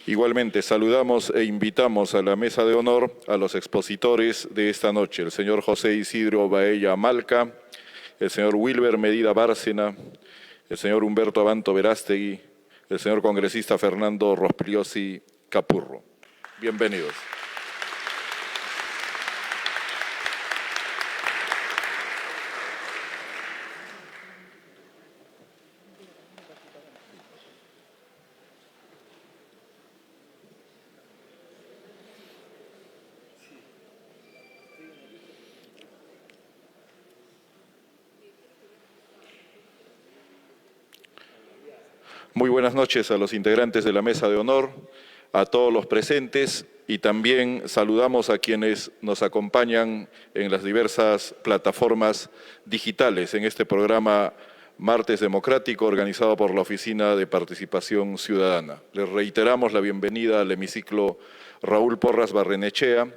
Igualmente, saludamos e invitamos a la mesa de honor a los expositores de esta noche, el señor José Isidro Baella Malca, el señor Wilber Medina Bárcena, el señor Humberto Abanto Verástegui, el señor congresista Fernando Rospigliosi Capurro. Bienvenidos. Muy buenas noches a los integrantes de la mesa de honor, a todos los presentes y también saludamos a quienes nos acompañan en las diversas plataformas digitales en este programa Martes Democrático organizado por la Oficina de Participación Ciudadana. Les reiteramos la bienvenida al hemiciclo Raúl Porras Barrenechea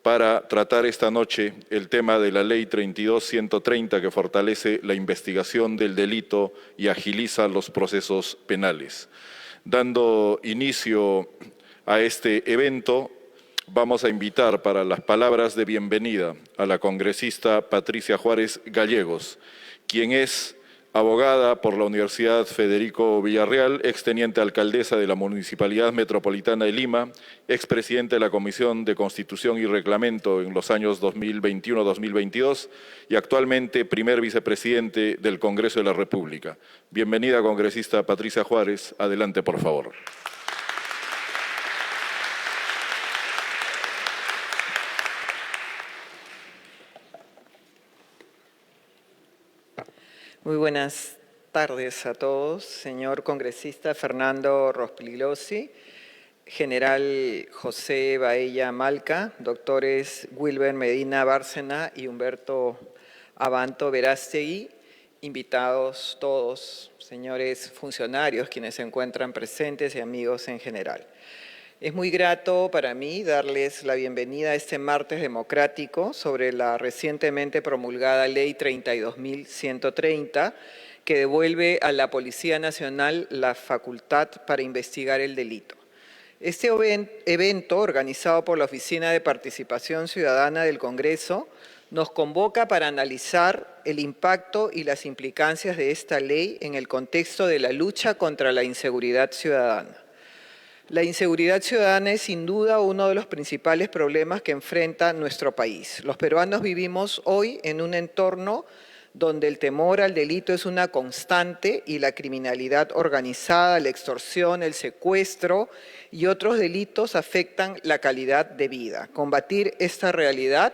para tratar esta noche el tema de la Ley 32.130 que fortalece la investigación del delito y agiliza los procesos penales. Dando inicio a este evento, vamos a invitar para las palabras de bienvenida a la congresista Patricia Juárez Gallegos, quien es abogada por la Universidad Federico Villarreal, exteniente alcaldesa de la Municipalidad Metropolitana de Lima, expresidente de la Comisión de Constitución y Reglamento en los años 2021-2022 y actualmente primer vicepresidente del Congreso de la República. Bienvenida, congresista Patricia Juárez. Adelante, por favor. Muy buenas tardes a todos, señor congresista Fernando Rospigliosi, general José Baella Malca, doctores Wilber Medina Bárcena y Humberto Abanto Verástegui, invitados todos, señores funcionarios quienes se encuentran presentes y amigos en general. Es muy grato para mí darles la bienvenida a este martes democrático sobre la recientemente promulgada Ley 32.130 que devuelve a la Policía Nacional la facultad para investigar el delito. Este evento, organizado por la Oficina de Participación Ciudadana del Congreso, nos convoca para analizar el impacto y las implicancias de esta ley en el contexto de la lucha contra la inseguridad ciudadana. La inseguridad ciudadana es sin duda uno de los principales problemas que enfrenta nuestro país. Los peruanos vivimos hoy en un entorno donde el temor al delito es una constante y la criminalidad organizada, la extorsión, el secuestro y otros delitos afectan la calidad de vida. Combatir esta realidad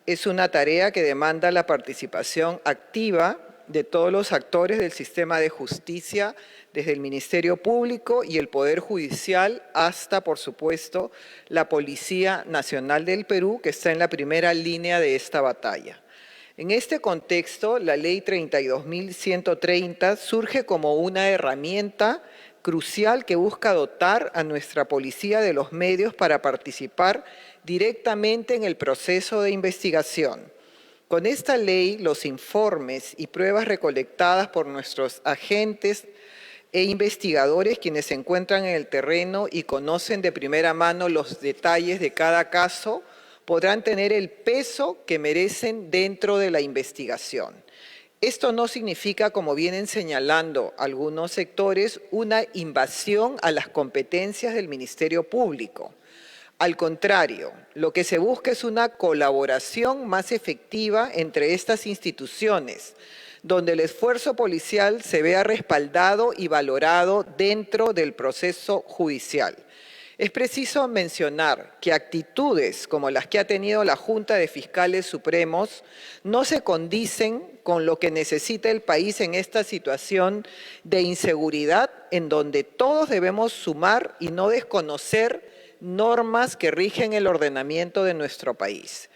es una tarea que demanda la participación activa de todos los actores del sistema de justicia, desde el Ministerio Público y el Poder Judicial hasta, por supuesto, la Policía Nacional del Perú, que está en la primera línea de esta batalla. En este contexto, la Ley 32.130 surge como una herramienta crucial que busca dotar a nuestra policía de los medios para participar directamente en el proceso de investigación. Con esta ley, los informes y pruebas recolectadas por nuestros agentes e investigadores, quienes se encuentran en el terreno y conocen de primera mano los detalles de cada caso, podrán tener el peso que merecen dentro de la investigación. Esto no significa, como vienen señalando algunos sectores, una invasión a las competencias del Ministerio Público. Al contrario, lo que se busca es una colaboración más efectiva entre estas instituciones, donde el esfuerzo policial se vea respaldado y valorado dentro del proceso judicial. Es preciso mencionar que actitudes como las que ha tenido la Junta de Fiscales Supremos no se condicen con lo que necesita el país en esta situación de inseguridad, en donde todos debemos sumar y no desconocer normas que rigen el ordenamiento de nuestro país.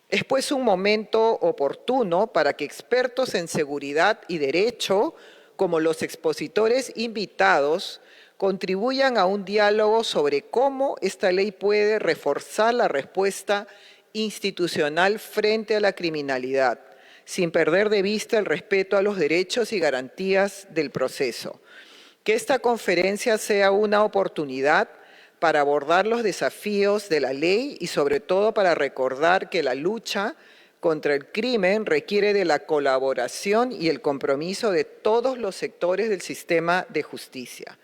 Es pues un momento oportuno para que expertos en seguridad y derecho, como los expositores invitados, contribuyan a un diálogo sobre cómo esta ley puede reforzar la respuesta institucional frente a la criminalidad, sin perder de vista el respeto a los derechos y garantías del proceso. Que esta conferencia sea una oportunidad para abordar los desafíos de la ley y sobre todo para recordar que la lucha contra el crimen requiere de la colaboración y el compromiso de todos los sectores del sistema de justicia.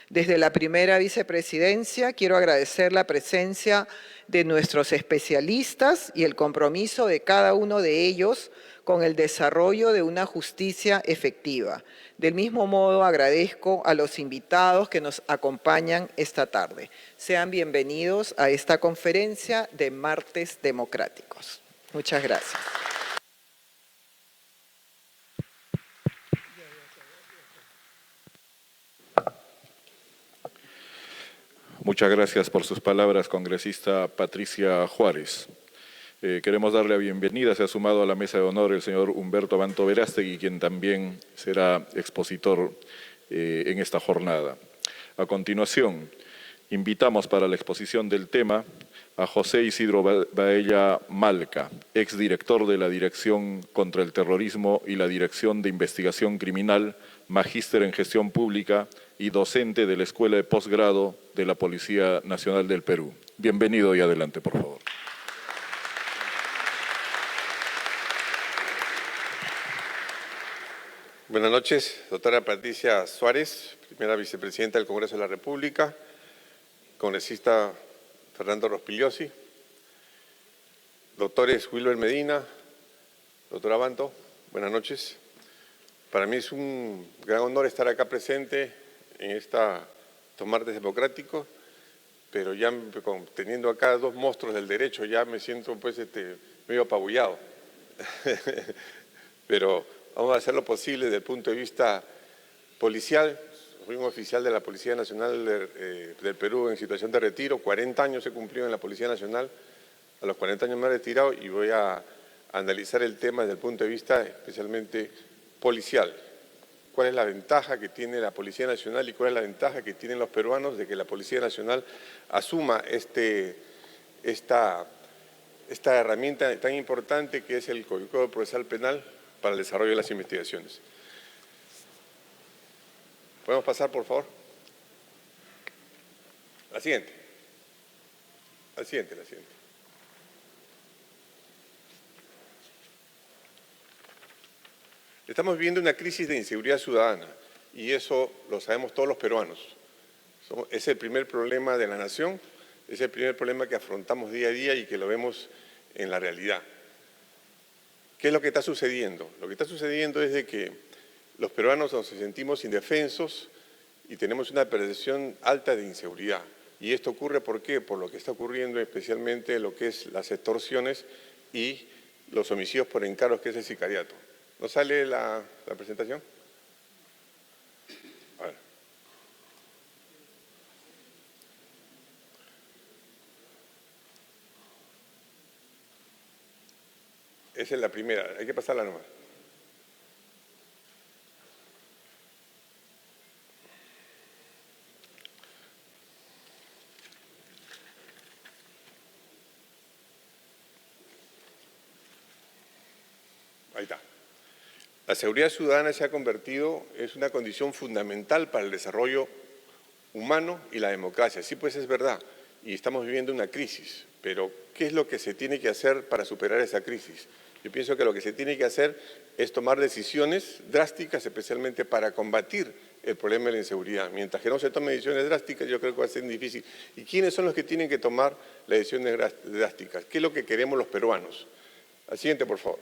Desde la primera vicepresidencia quiero agradecer la presencia de nuestros especialistas y el compromiso de cada uno de ellos con el desarrollo de una justicia efectiva. Del mismo modo, agradezco a los invitados que nos acompañan esta tarde. Sean bienvenidos a esta conferencia de Martes Democráticos. Muchas gracias. Muchas gracias por sus palabras, congresista Patricia Juárez. Queremos darle la bienvenida, se ha sumado a la mesa de honor el señor Humberto Abanto Verástegui, quien también será expositor en esta jornada. A continuación, invitamos para la exposición del tema a José Isidro Baella Malca, exdirector de la Dirección contra el Terrorismo y la Dirección de Investigación Criminal, magíster en Gestión Pública y docente de la Escuela de Posgrado de la Policía Nacional del Perú. Bienvenido y adelante, por favor. Buenas noches, doctora Patricia Suárez, primera vicepresidenta del Congreso de la República, congresista Fernando Rospigliosi, doctores Wilber Medina, doctor Abanto, buenas noches. Para mí es un gran honor estar acá presente en estos martes democráticos, pero ya teniendo acá dos monstruos del derecho ya me siento pues medio apabullado. Pero vamos a hacer lo posible desde el punto de vista policial. Soy un oficial de la Policía Nacional del Perú en situación de retiro. 40 años he cumplido en la Policía Nacional. A los 40 años me he retirado y voy a analizar el tema desde el punto de vista especialmente policial. ¿Cuál es la ventaja que tiene la Policía Nacional y cuál es la ventaja que tienen los peruanos de que la Policía Nacional asuma esta herramienta tan importante que es el Código Procesal Penal para el desarrollo de las investigaciones? ¿Podemos pasar, por favor? La siguiente. La siguiente. Estamos viviendo una crisis de inseguridad ciudadana y eso lo sabemos todos los peruanos. Es el primer problema de la nación, es el primer problema que afrontamos día a día y que lo vemos en la realidad. ¿Qué es lo que está sucediendo? Lo que está sucediendo es de que los peruanos nos sentimos indefensos y tenemos una percepción alta de inseguridad. Y esto ocurre ¿por qué? Por lo que está ocurriendo especialmente lo que es las extorsiones y los homicidios por encargos, que es el sicariato. ¿No sale la presentación? A ver. Esa es la primera, hay que pasarla nomás. Ahí está. La seguridad ciudadana se ha convertido, es una condición fundamental para el desarrollo humano y la democracia. Sí, pues es verdad, y estamos viviendo una crisis, pero ¿qué es lo que se tiene que hacer para superar esa crisis? Yo pienso que lo que se tiene que hacer es tomar decisiones drásticas, especialmente para combatir el problema de la inseguridad. Mientras que no se tomen decisiones drásticas, yo creo que va a ser difícil. ¿Y quiénes son los que tienen que tomar las decisiones drásticas? ¿Qué es lo que queremos los peruanos? Al siguiente, por favor.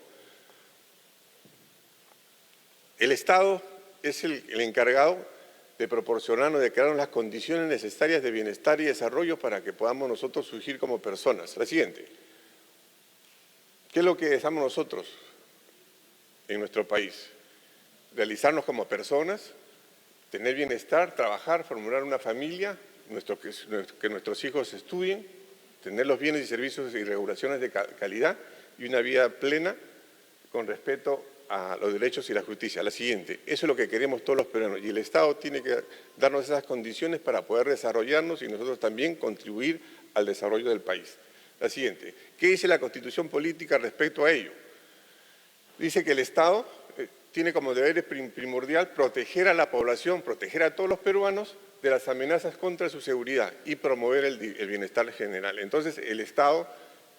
El Estado es el encargado de proporcionarnos, de crearnos las condiciones necesarias de bienestar y desarrollo para que podamos nosotros surgir como personas. La siguiente. ¿Qué es lo que deseamos nosotros en nuestro país? Realizarnos como personas, tener bienestar, trabajar, formular una familia, que nuestros hijos estudien, tener los bienes y servicios y regulaciones de calidad y una vida plena con respeto a los derechos y la justicia. La siguiente, eso es lo que queremos todos los peruanos y el Estado tiene que darnos esas condiciones para poder desarrollarnos y nosotros también contribuir al desarrollo del país. La siguiente, ¿qué dice la Constitución Política respecto a ello? Dice que el Estado tiene como deber primordial proteger a la población, proteger a todos los peruanos de las amenazas contra su seguridad y promover el bienestar general. Entonces, el Estado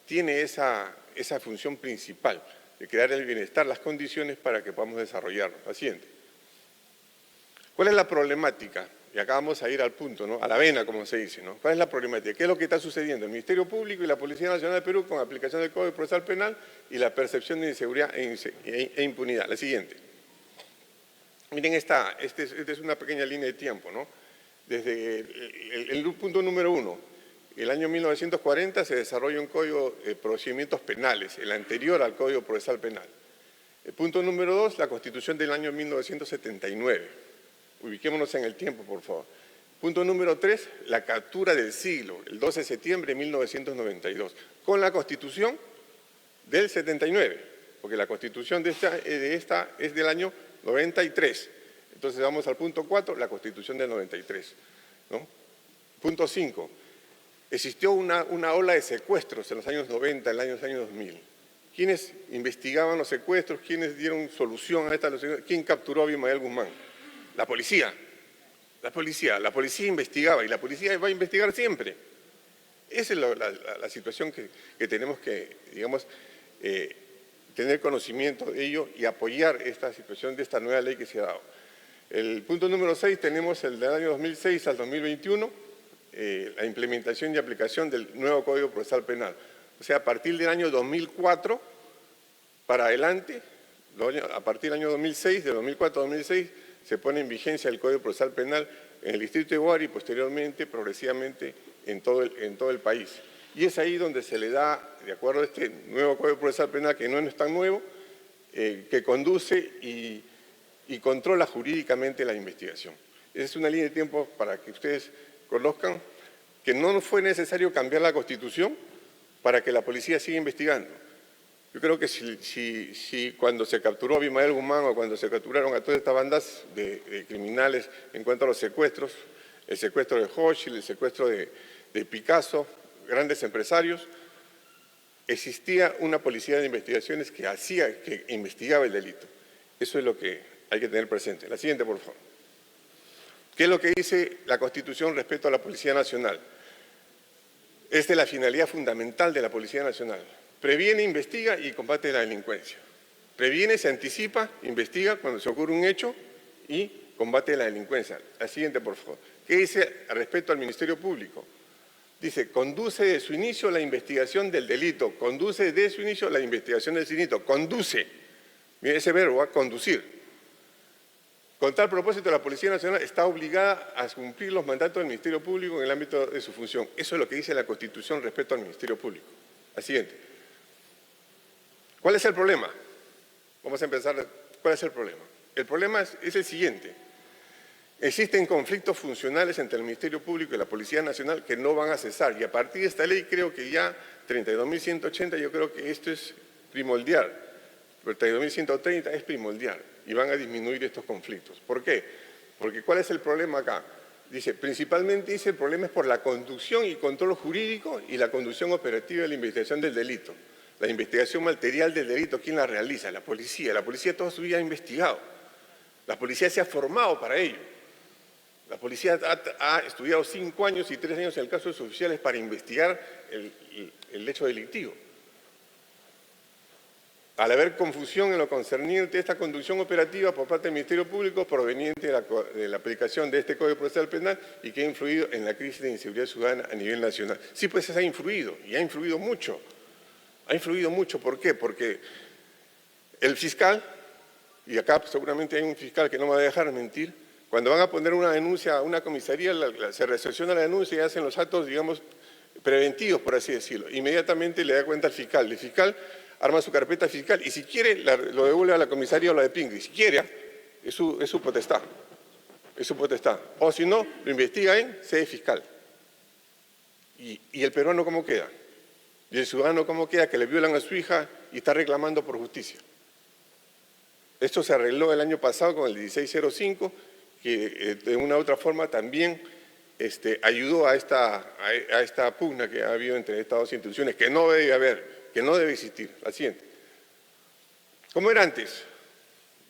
tiene esa función principal de crear el bienestar, las condiciones para que podamos desarrollarnos. La siguiente. ¿Cuál es la problemática? Y acá vamos a ir al punto, ¿no? A la vena, como se dice, ¿no? ¿Cuál es la problemática? ¿Qué es lo que está sucediendo? El Ministerio Público y la Policía Nacional de Perú con aplicación del Código Procesal Penal y la percepción de inseguridad e impunidad. La siguiente. Miren, esta es una pequeña línea de tiempo, ¿no? Desde el punto número 1, el año 1940 se desarrolla un Código de Procedimientos Penales, el anterior al Código Procesal Penal. El punto número 2, la Constitución del año 1979. Ubiquémonos en el tiempo, por favor. Punto número 3, la captura del siglo, el 12 de septiembre de 1992, con la Constitución del 79, porque la Constitución de esta es del año 93. Entonces vamos al punto 4, la Constitución del 93, ¿no? Punto 5, existió una ola de secuestros en los años 90, en los años 2000. ¿Quiénes investigaban los secuestros? ¿Quiénes dieron solución a esta? ¿Quién capturó a Abimael Guzmán? La policía. La policía investigaba y la policía va a investigar siempre. Esa es la situación que tenemos que, digamos, tener conocimiento de ello y apoyar esta situación de esta nueva ley que se ha dado. El punto número 6 tenemos el del año 2006 al 2021, la implementación y aplicación del nuevo Código Procesal Penal. O sea, a partir del año 2004 para adelante, a partir del año 2006, de 2004 a 2006, se pone en vigencia el Código Procesal Penal en el Distrito de Huari y posteriormente, progresivamente, en todo el país. Y es ahí donde se le da, de acuerdo a este nuevo Código Procesal Penal, que no es tan nuevo, que conduce y controla jurídicamente la investigación. Esa es una línea de tiempo para que ustedes conozcan que no fue necesario cambiar la Constitución para que la policía siga investigando. Yo creo que si cuando se capturó a Abimael Guzmán o cuando se capturaron a todas estas bandas de criminales en cuanto a los secuestros, el secuestro de Hochschild, el secuestro de Picasso, grandes empresarios, existía una policía de investigaciones que investigaba el delito. Eso es lo que hay que tener presente. La siguiente, por favor. ¿Qué es lo que dice la Constitución respecto a la Policía Nacional? Esta es la finalidad fundamental de la Policía Nacional. Previene, investiga y combate la delincuencia. Previene, se anticipa, investiga cuando se ocurre un hecho y combate la delincuencia. La siguiente, por favor. ¿Qué dice respecto al Ministerio Público? Dice, conduce de su inicio la investigación del delito. Conduce de su inicio la investigación del delito. Conduce. Mira ese verbo, a conducir. Con tal propósito, la Policía Nacional está obligada a cumplir los mandatos del Ministerio Público en el ámbito de su función. Eso es lo que dice la Constitución respecto al Ministerio Público. La siguiente. ¿Cuál es el problema? Vamos a empezar. ¿Cuál es el problema? El problema es el siguiente. Existen conflictos funcionales entre el Ministerio Público y la Policía Nacional que no van a cesar. Y a partir de esta ley creo que ya 32.180, yo creo que esto es primordial. Pero 32.130 es primordial y van a disminuir estos conflictos. ¿Por qué? Porque ¿cuál es el problema acá? Principalmente el problema es por la conducción y control jurídico y la conducción operativa de la investigación del delito. La investigación material del delito, ¿quién la realiza? La policía. La policía toda su vida ha investigado. La policía se ha formado para ello. La policía ha estudiado 5 años y 3 años en el caso de sus oficiales para investigar el hecho delictivo. Al haber confusión en lo concerniente a esta conducción operativa por parte del Ministerio Público proveniente de la aplicación de este Código Procesal Penal y que ha influido en la crisis de inseguridad ciudadana a nivel nacional. Sí, pues ha influido y ha influido mucho. Ha influido mucho, ¿por qué? Porque el fiscal, y acá seguramente hay un fiscal que no me va a dejar mentir, cuando van a poner una denuncia a una comisaría, se recepciona la denuncia y hacen los actos, digamos, preventivos, por así decirlo. Inmediatamente le da cuenta al fiscal. El fiscal arma su carpeta fiscal y si quiere lo devuelve a la comisaría o a la de Pingui. Si quiere, es su potestad. Es su potestad. O si no, lo investiga en sede fiscal. ¿Y el peruano cómo queda? ¿Y el ciudadano cómo queda? Que le violan a su hija y está reclamando por justicia. Esto se arregló el año pasado con el 1605, que de una u otra forma también ayudó a esta pugna que ha habido entre estas dos instituciones, que no debe haber, que no debe existir. La siguiente. ¿Cómo era antes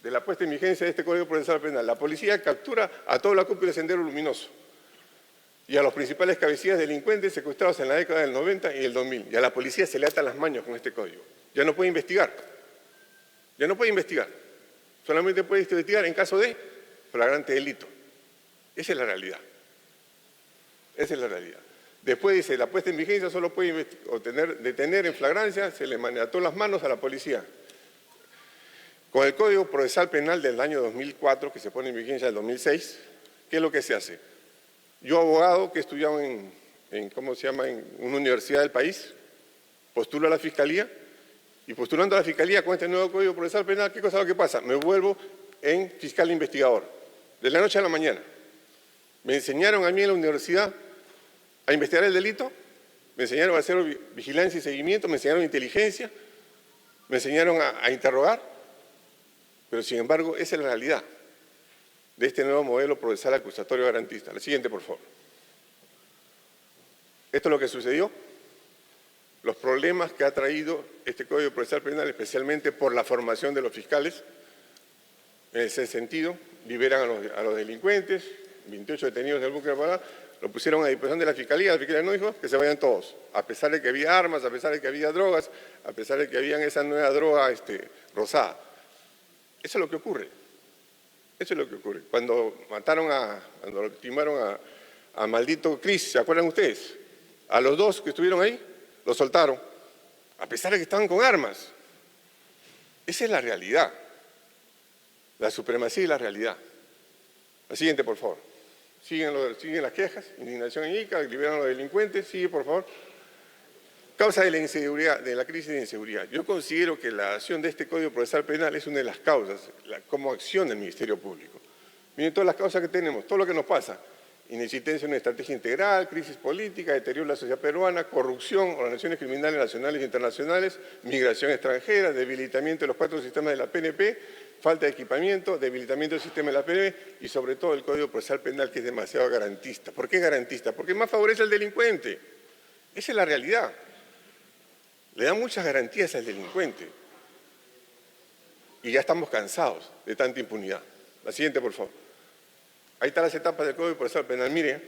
de la puesta en vigencia de este Código Procesal Penal? La policía captura a toda la cúpula de Sendero Luminoso. y a los principales cabecillas delincuentes secuestrados en la década del 90 y el 2000. Y a la policía se le atan las manos con este código. Ya no puede investigar. Ya no puede investigar. Solamente puede investigar en caso de flagrante delito. Esa es la realidad. Esa es la realidad. Después dice, la puesta en vigencia solo puede detener en flagrancia, se le mandató las manos a la policía. Con el Código Procesal Penal del año 2004, que se pone en vigencia del 2006, ¿qué es lo que se hace? Yo, abogado, que he estudiado en una universidad del país, postulo a la Fiscalía, y postulando a la Fiscalía con este nuevo Código Procesal Penal, ¿qué cosa es lo que pasa? Me vuelvo en fiscal investigador, de la noche a la mañana. Me enseñaron a mí en la universidad a investigar el delito, me enseñaron a hacer vigilancia y seguimiento, me enseñaron inteligencia, me enseñaron a interrogar, pero sin embargo esa es la realidad de este nuevo modelo procesal acusatorio garantista. La siguiente, por favor. Esto es lo que sucedió, los problemas que ha traído este Código Procesal Penal, especialmente por la formación de los fiscales. En ese sentido, liberan a los delincuentes, 28 detenidos del Buque de Pará, lo pusieron a disposición de la Fiscalía no dijo que se vayan todos, a pesar de que había armas, a pesar de que había drogas, a pesar de que había esa nueva droga rosada. Eso es lo que ocurre. Eso es lo que ocurre. Cuando cuando ultimaron a maldito Cris, ¿se acuerdan ustedes? A los dos que estuvieron ahí, los soltaron, a pesar de que estaban con armas. Esa es la realidad. La supremacía y la realidad. La siguiente, por favor. Siguen las quejas, indignación en Ica, liberan a los delincuentes. Sigue, por favor. Causa de la inseguridad, de la crisis de inseguridad. Yo considero que la acción de este Código Procesal Penal es una de las causas, como acción del Ministerio Público. Miren todas las causas que tenemos, todo lo que nos pasa. Inexistencia de una estrategia integral, crisis política, deterioro de la sociedad peruana, corrupción, organizaciones criminales nacionales e internacionales, migración extranjera, debilitamiento de los 4 sistemas de la PNP, falta de equipamiento, debilitamiento del sistema de la PNP y sobre todo el Código Procesal Penal, que es demasiado garantista. ¿Por qué garantista? Porque más favorece al delincuente. Esa es la realidad. Le da muchas garantías al delincuente. Y ya estamos cansados de tanta impunidad. La siguiente, por favor. Ahí están las etapas del Código Procesal Penal. Miren,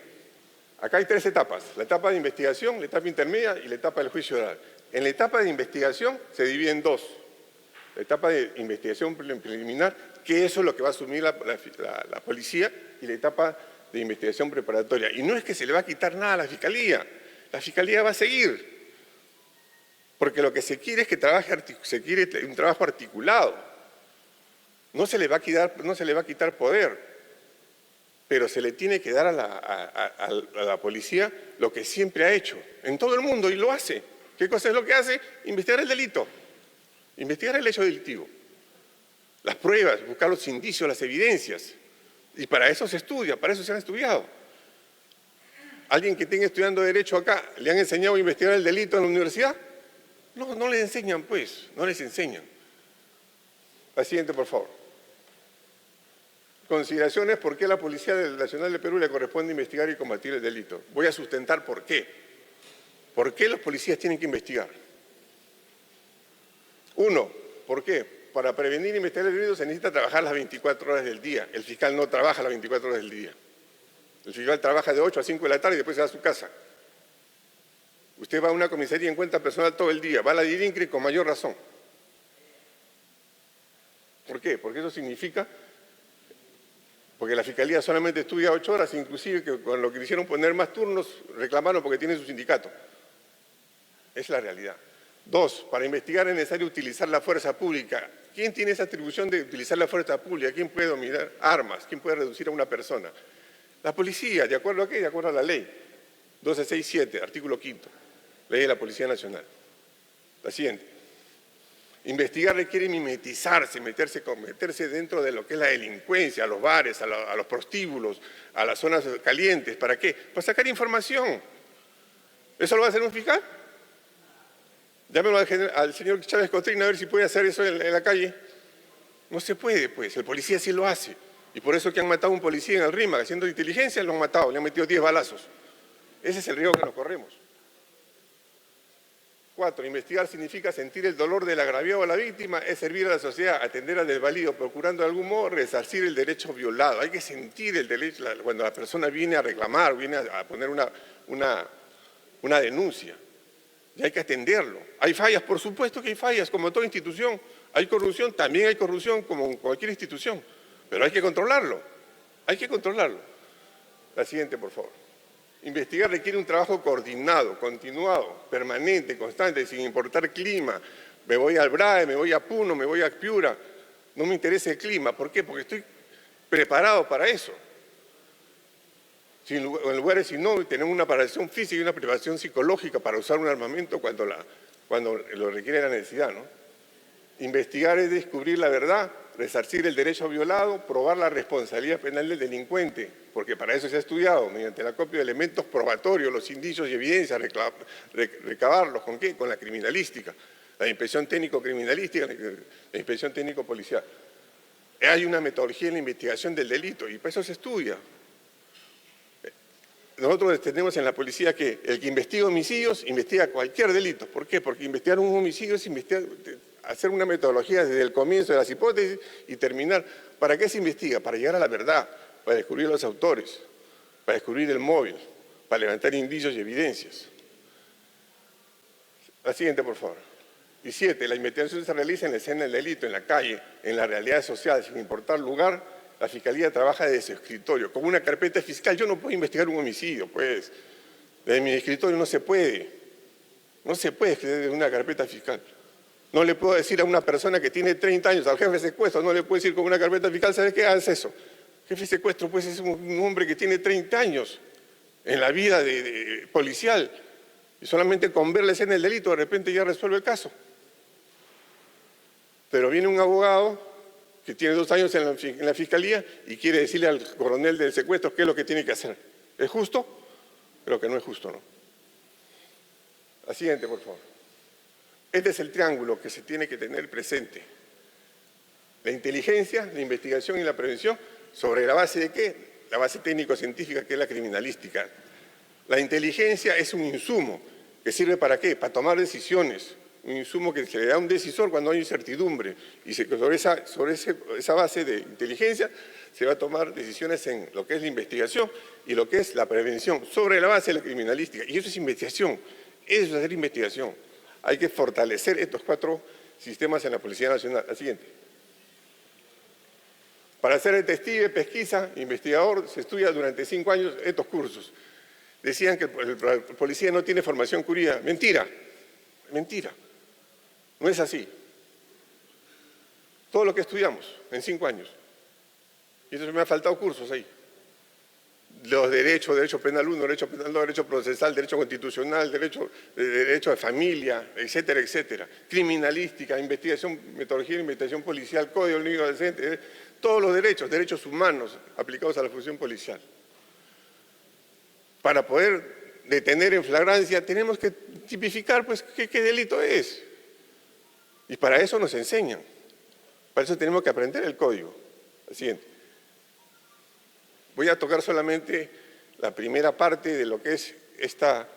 acá hay 3 etapas. La etapa de investigación, la etapa intermedia y la etapa del juicio oral. En la etapa de investigación se divide en 2. La etapa de investigación preliminar, que eso es lo que va a asumir la policía, y la etapa de investigación preparatoria. Y no es que se le va a quitar nada a la Fiscalía va a seguir. Porque lo que se quiere es que se quiere un trabajo articulado. No se le va a quitar poder, pero se le tiene que dar a la policía lo que siempre ha hecho en todo el mundo y lo hace. ¿Qué cosa es lo que hace? Investigar el delito, investigar el hecho delictivo, las pruebas, buscar los indicios, las evidencias. Y para eso se estudia, para eso se han estudiado. ¿Alguien que esté estudiando Derecho acá, le han enseñado a investigar el delito en la universidad? No, no les enseñan pues, no les enseñan. La siguiente, por favor. Consideraciones por qué a la Policía Nacional de Perú le corresponde investigar y combatir el delito. Voy a sustentar por qué. ¿Por qué los policías tienen que investigar? 1, ¿por qué? Para prevenir e investigar el delito se necesita trabajar las 24 horas del día. El fiscal no trabaja las 24 horas del día. El fiscal trabaja de 8 a 5 de la tarde y después se va a su casa. Usted va a una comisaría y encuentra personal todo el día. Va a la DIRINCRE con mayor razón. ¿Por qué? Porque eso significa... Porque la Fiscalía solamente estudia 8 horas, inclusive que con lo que quisieron poner más turnos, reclamaron porque tiene su sindicato. Es la realidad. 2, para investigar es necesario utilizar la fuerza pública. ¿Quién tiene esa atribución de utilizar la fuerza pública? ¿Quién puede dominar armas? ¿Quién puede reducir a una persona? La policía, ¿de acuerdo a qué? De acuerdo a la ley. 1267, artículo 5º, ley de la Policía Nacional. La siguiente. Investigar requiere mimetizarse, meterse dentro de lo que es la delincuencia, a los bares, a los prostíbulos, a las zonas calientes. ¿Para qué? Para sacar información. ¿Eso lo va a hacer un fiscal? Llámelo al señor Chávez Cotrina a ver si puede hacer eso en la calle. No se puede, pues. El policía sí lo hace. Y por eso que han matado a un policía en el RIMAC, haciendo inteligencia, lo han matado, le han metido 10 balazos. Ese es el riesgo que nos corremos. 4. Investigar significa sentir el dolor del agraviado o la víctima, es servir a la sociedad, atender al desvalido, procurando de algún modo resarcir el derecho violado. Hay que sentir el derecho, cuando la persona viene a reclamar, viene a poner una denuncia. Y hay que atenderlo. ¿Hay fallas? Por supuesto que hay fallas, como toda institución. ¿Hay corrupción? También hay corrupción, como en cualquier institución. Pero hay que controlarlo. Hay que controlarlo. La siguiente, por favor. Investigar requiere un trabajo coordinado, continuado, permanente, constante, sin importar clima. Me voy al BRAE, me voy a Puno, me voy a Piura. No me interesa el clima. ¿Por qué? Porque estoy preparado para eso. En lugares si no, tenemos una preparación física y una preparación psicológica para usar un armamento cuando lo requiere la necesidad, ¿no? Investigar es descubrir la verdad, resarcir el derecho violado, probar la responsabilidad penal del delincuente, porque para eso se ha estudiado, mediante el acopio de elementos probatorios, los indicios y evidencias, recabarlos, ¿con qué? Con la criminalística, la inspección técnico-criminalística, la inspección técnico-policial. Hay una metodología en la investigación del delito y para eso se estudia. Nosotros tenemos en la policía que el que investiga homicidios, investiga cualquier delito. ¿Por qué? Porque investigar un homicidio es hacer una metodología desde el comienzo de las hipótesis y terminar. ¿Para qué se investiga? Para llegar a la verdad, para descubrir los autores, para descubrir el móvil, para levantar indicios y evidencias. La siguiente, por favor. Y 7. La investigación se realiza en la escena del delito, en la calle, en la realidad social, sin importar lugar. La Fiscalía trabaja desde su escritorio, como una carpeta fiscal. Yo no puedo investigar un homicidio, pues. Desde mi escritorio no se puede. No se puede escribir desde una carpeta fiscal. No le puedo decir a una persona que tiene 30 años, al jefe de secuestro, no le puedo decir con una carpeta fiscal, ¿sabes qué? Haz eso. Jefe de secuestro, pues es un hombre que tiene 30 años en la vida de policial. Y solamente con ver la escena del delito, de repente ya resuelve el caso. Pero viene un abogado que tiene 2 años en la Fiscalía y quiere decirle al coronel del secuestro qué es lo que tiene que hacer. ¿Es justo? Creo que no es justo, ¿no? La siguiente, por favor. Este es el triángulo que se tiene que tener presente. La inteligencia, la investigación y la prevención, ¿sobre la base de qué? La base técnico-científica, que es la criminalística. La inteligencia es un insumo que sirve ¿para qué? Para tomar decisiones. Un insumo que se le da a un decisor cuando hay incertidumbre y sobre esa base de inteligencia se va a tomar decisiones en lo que es la investigación y lo que es la prevención, sobre la base de la criminalística. Y eso es investigación, eso es hacer investigación. Hay que fortalecer estos 4 sistemas en la Policía Nacional. La siguiente. Para ser detective, pesquisa, investigador, se estudia durante 5 años estos cursos. Decían que el policía no tiene formación jurídica. Mentira, mentira. No es así. Todo lo que estudiamos en 5 años. Y entonces me han faltado cursos ahí. Los derechos, derecho penal 1, derecho penal 2, derecho procesal, derecho constitucional, derecho de familia, etcétera, etcétera. Criminalística, investigación, metodología de investigación policial, código de adolescente, todos los derechos humanos aplicados a la función policial. Para poder detener en flagrancia tenemos que tipificar pues qué delito es. Y para eso nos enseñan. Para eso tenemos que aprender el código. El siguiente. Voy a tocar solamente la primera parte de lo que es esta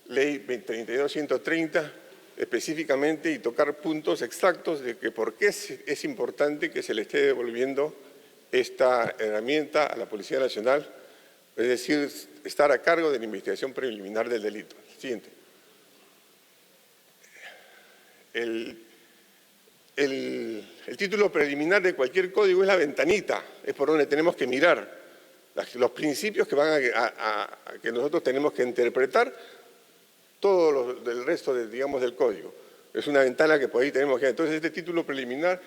ley 32130 específicamente y tocar puntos exactos de que por qué es importante que se le esté devolviendo esta herramienta a la Policía Nacional, es decir, estar a cargo de la investigación preliminar del delito. Siguiente. El título preliminar de cualquier código es la ventanita, es por donde tenemos que mirar los principios que que nosotros tenemos que interpretar todo del resto del código. Es una ventana que por ahí tenemos que... Entonces, este título preliminar,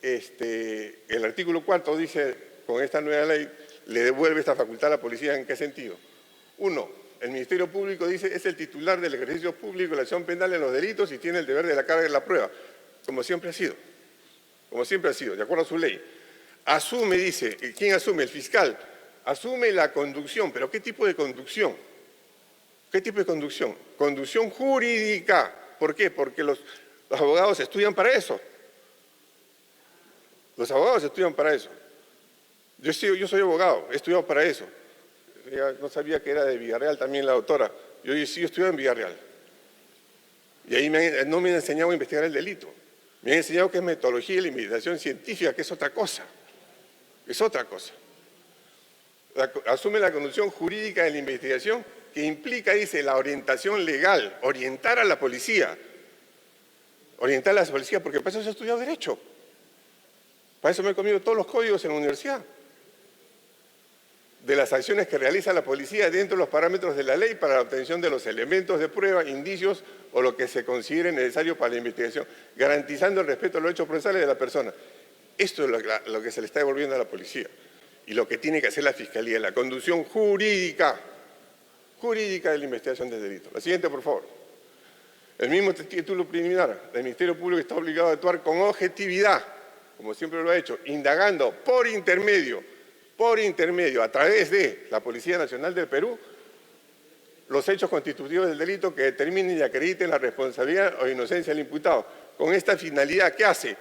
el artículo 4 dice, con esta nueva ley, le devuelve esta facultad a la policía. ¿En qué sentido? 1. El Ministerio Público dice, es el titular del ejercicio público de la acción penal en los delitos y tiene el deber de la carga de la prueba, como siempre ha sido, de acuerdo a su ley. Asume, dice, ¿quién asume? El fiscal. Asume la conducción, pero ¿qué tipo de conducción? ¿Qué tipo de conducción? Conducción jurídica. ¿Por qué? Porque los abogados estudian para eso. Los abogados estudian para eso. Yo soy abogado, he estudiado para eso. Ya no sabía que era de Villarreal también la doctora. Yo sí estudié en Villarreal. Y ahí no me han enseñado a investigar el delito. Me han enseñado que es metodología y la investigación científica, que es otra cosa. Es otra cosa. Asume la conducción jurídica de la investigación que implica, dice, la orientación legal, orientar a la policía. Orientar a la policía, porque para eso he estudiado Derecho. Para eso me he comido todos los códigos en la universidad. De las acciones que realiza la policía dentro de los parámetros de la ley para la obtención de los elementos de prueba, indicios o lo que se considere necesario para la investigación, garantizando el respeto a los hechos procesales de la persona. Esto es lo que se le está devolviendo a la policía y lo que tiene que hacer la Fiscalía, la conducción jurídica de la investigación del delito. La siguiente, por favor. El mismo título preliminar, el Ministerio Público está obligado a actuar con objetividad, como siempre lo ha hecho, indagando por intermedio, a través de la Policía Nacional del Perú, los hechos constitutivos del delito que determinen y acrediten la responsabilidad o inocencia del imputado. Con esta finalidad, ¿qué hace?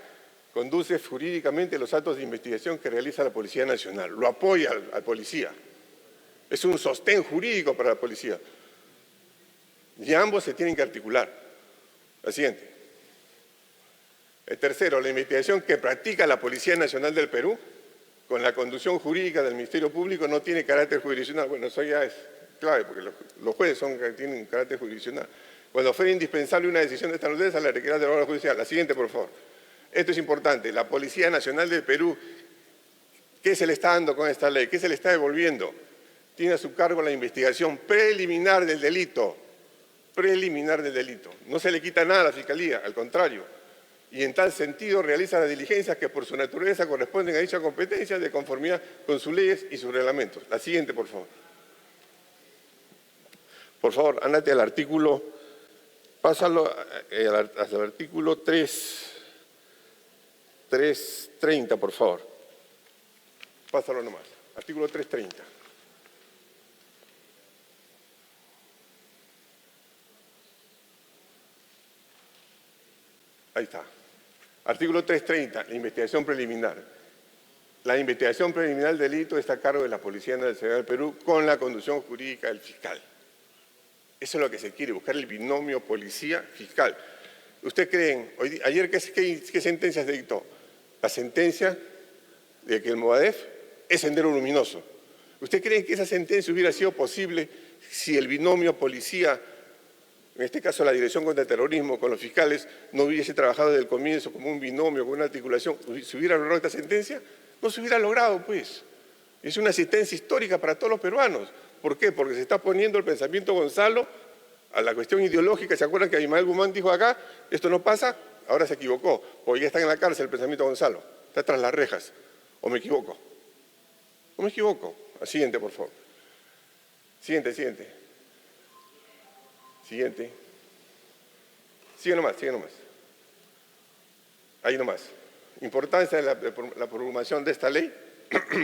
Conduce jurídicamente los actos de investigación que realiza la Policía Nacional. Lo apoya al policía. Es un sostén jurídico para la policía. Y ambos se tienen que articular. La siguiente. El tercero, la investigación que practica la Policía Nacional del Perú con la conducción jurídica del Ministerio Público no tiene carácter jurisdiccional. Bueno, eso ya es clave, porque los jueces tienen carácter jurisdiccional. Cuando fuera indispensable una decisión de esta naturaleza, la requerirá del órgano judicial. La siguiente, por favor. Esto es importante. La Policía Nacional del Perú, ¿qué se le está dando con esta ley? ¿Qué se le está devolviendo? Tiene a su cargo la investigación preliminar del delito. Preliminar del delito. No se le quita nada a la Fiscalía, al contrario. Y en tal sentido realiza las diligencias que por su naturaleza corresponden a dicha competencia de conformidad con sus leyes y sus reglamentos. La siguiente, por favor. Por favor, ándate al artículo, pásalo hasta el artículo 330, por favor. Pásalo nomás. Artículo 330. Ahí está. Artículo 330, la investigación preliminar. La investigación preliminar del delito está a cargo de la Policía Nacional del Perú con la conducción jurídica del fiscal. Eso es lo que se quiere, buscar el binomio policía-fiscal. ¿Ustedes creen, ayer qué sentencia se dictó? La sentencia de que el Movadef es sendero luminoso. ¿Ustedes creen que esa sentencia hubiera sido posible si el binomio policía, en este caso la Dirección contra el Terrorismo, con los fiscales, no hubiese trabajado desde el comienzo como un binomio, con una articulación? ¿Se hubiera logrado esta sentencia? No se hubiera logrado, pues. Es una asistencia histórica para todos los peruanos. ¿Por qué? Porque se está poniendo el pensamiento Gonzalo a la cuestión ideológica. ¿Se acuerdan que Abimael Guzmán dijo acá, esto no pasa? Ahora se equivocó, porque ya está en la cárcel el pensamiento Gonzalo. Está tras las rejas. ¿O me equivoco? ¿O me equivoco? La siguiente, por favor. Siguiente. Sigue nomás. Ahí nomás. Importancia de la promulgación de esta ley.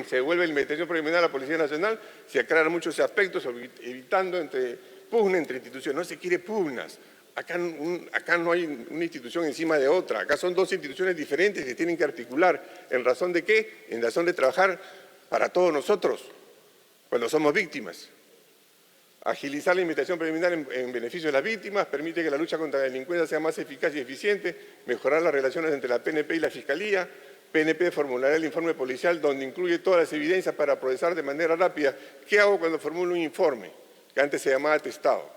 Se devuelve la investigación preliminar a la Policía Nacional, se aclaran muchos aspectos, evitando pugna entre instituciones. No se quiere pugnas. Acá no hay una institución encima de otra. Acá son dos instituciones diferentes que tienen que articular. ¿En razón de qué? En razón de trabajar para todos nosotros, cuando somos víctimas. Agilizar la investigación preliminar en beneficio de las víctimas, permite que la lucha contra la delincuencia sea más eficaz y eficiente, mejorar las relaciones entre la PNP y la Fiscalía. PNP formulará el informe policial donde incluye todas las evidencias para procesar de manera rápida. ¿Qué hago cuando formulo un informe? Que antes se llamaba atestado.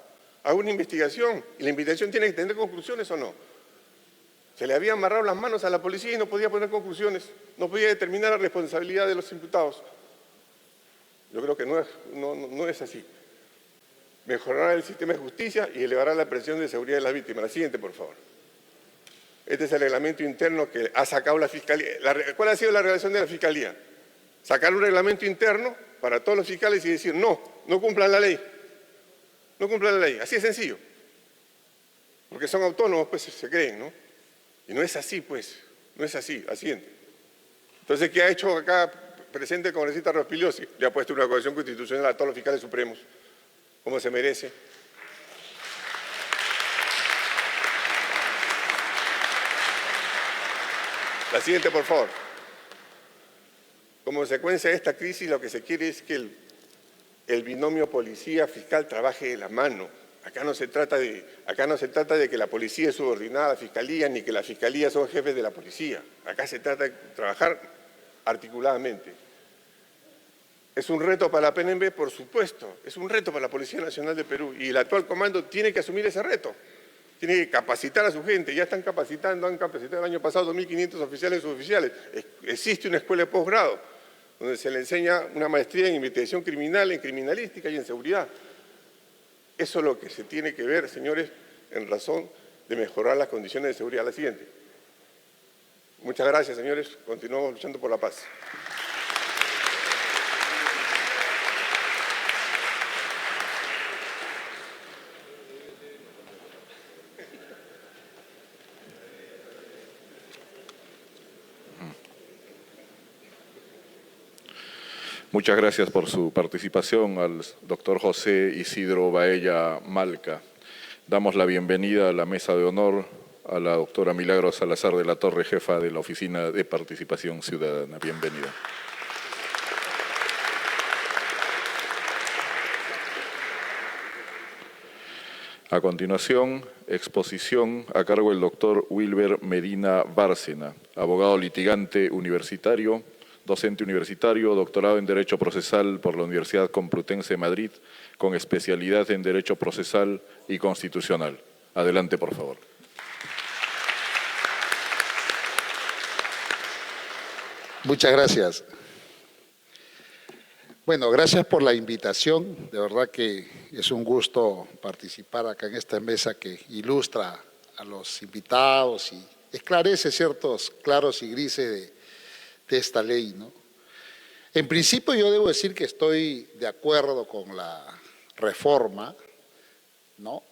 Hago una investigación y la investigación tiene que tener conclusiones o no. Se le habían amarrado las manos a la policía y no podía poner conclusiones, no podía determinar la responsabilidad de los imputados. Yo creo que no es así. Mejorará el sistema de justicia y elevará la presión de seguridad de las víctimas. La siguiente, por favor. Este es el reglamento interno que ha sacado la Fiscalía. ¿Cuál ha sido la relación de la Fiscalía? Sacar un reglamento interno para todos los fiscales y decir, no cumplan la ley. No cumplan la ley. Así de sencillo. Porque son autónomos, pues se creen, ¿no? Y no es así, pues. No es así. La siguiente. Entonces, ¿qué ha hecho acá presente el congresista Rospigliosi? Le ha puesto una acusación constitucional a todos los fiscales supremos, como se merece. La siguiente, por favor. Como consecuencia de esta crisis, lo que se quiere es que el binomio policía-fiscal trabaje de la mano. Acá no se trata de que la policía es subordinada a la fiscalía, ni que la fiscalía son jefes de la policía. Acá se trata de trabajar articuladamente. ¿Es un reto para la PNB? Por supuesto, es un reto para la Policía Nacional de Perú y el actual comando tiene que asumir ese reto. Tiene que capacitar a su gente, ya están capacitando, han capacitado el año pasado 2.500 oficiales y suboficiales. Existe una escuela de posgrado donde se le enseña una maestría en investigación criminal, en criminalística y en seguridad. Eso es lo que se tiene que ver, señores, en razón de mejorar las condiciones de seguridad. La siguiente. Muchas gracias, señores. Continuamos luchando por la paz. Muchas gracias por su participación al doctor José Isidro Baella Malca. Damos la bienvenida a la mesa de honor a la doctora Milagros Salazar de la Torre, jefa de la Oficina de Participación Ciudadana. Bienvenida. A continuación, exposición a cargo del doctor Wilber Medina Bárcena, abogado litigante universitario, docente universitario, doctorado en Derecho Procesal por la Universidad Complutense de Madrid, con especialidad en Derecho Procesal y Constitucional. Adelante, por favor. Muchas gracias. Bueno, gracias por la invitación. De verdad que es un gusto participar acá en esta mesa que ilustra a los invitados y esclarece ciertos claros y grises de esta ley, ¿no? En principio yo debo decir que estoy de acuerdo con la reforma, ¿no?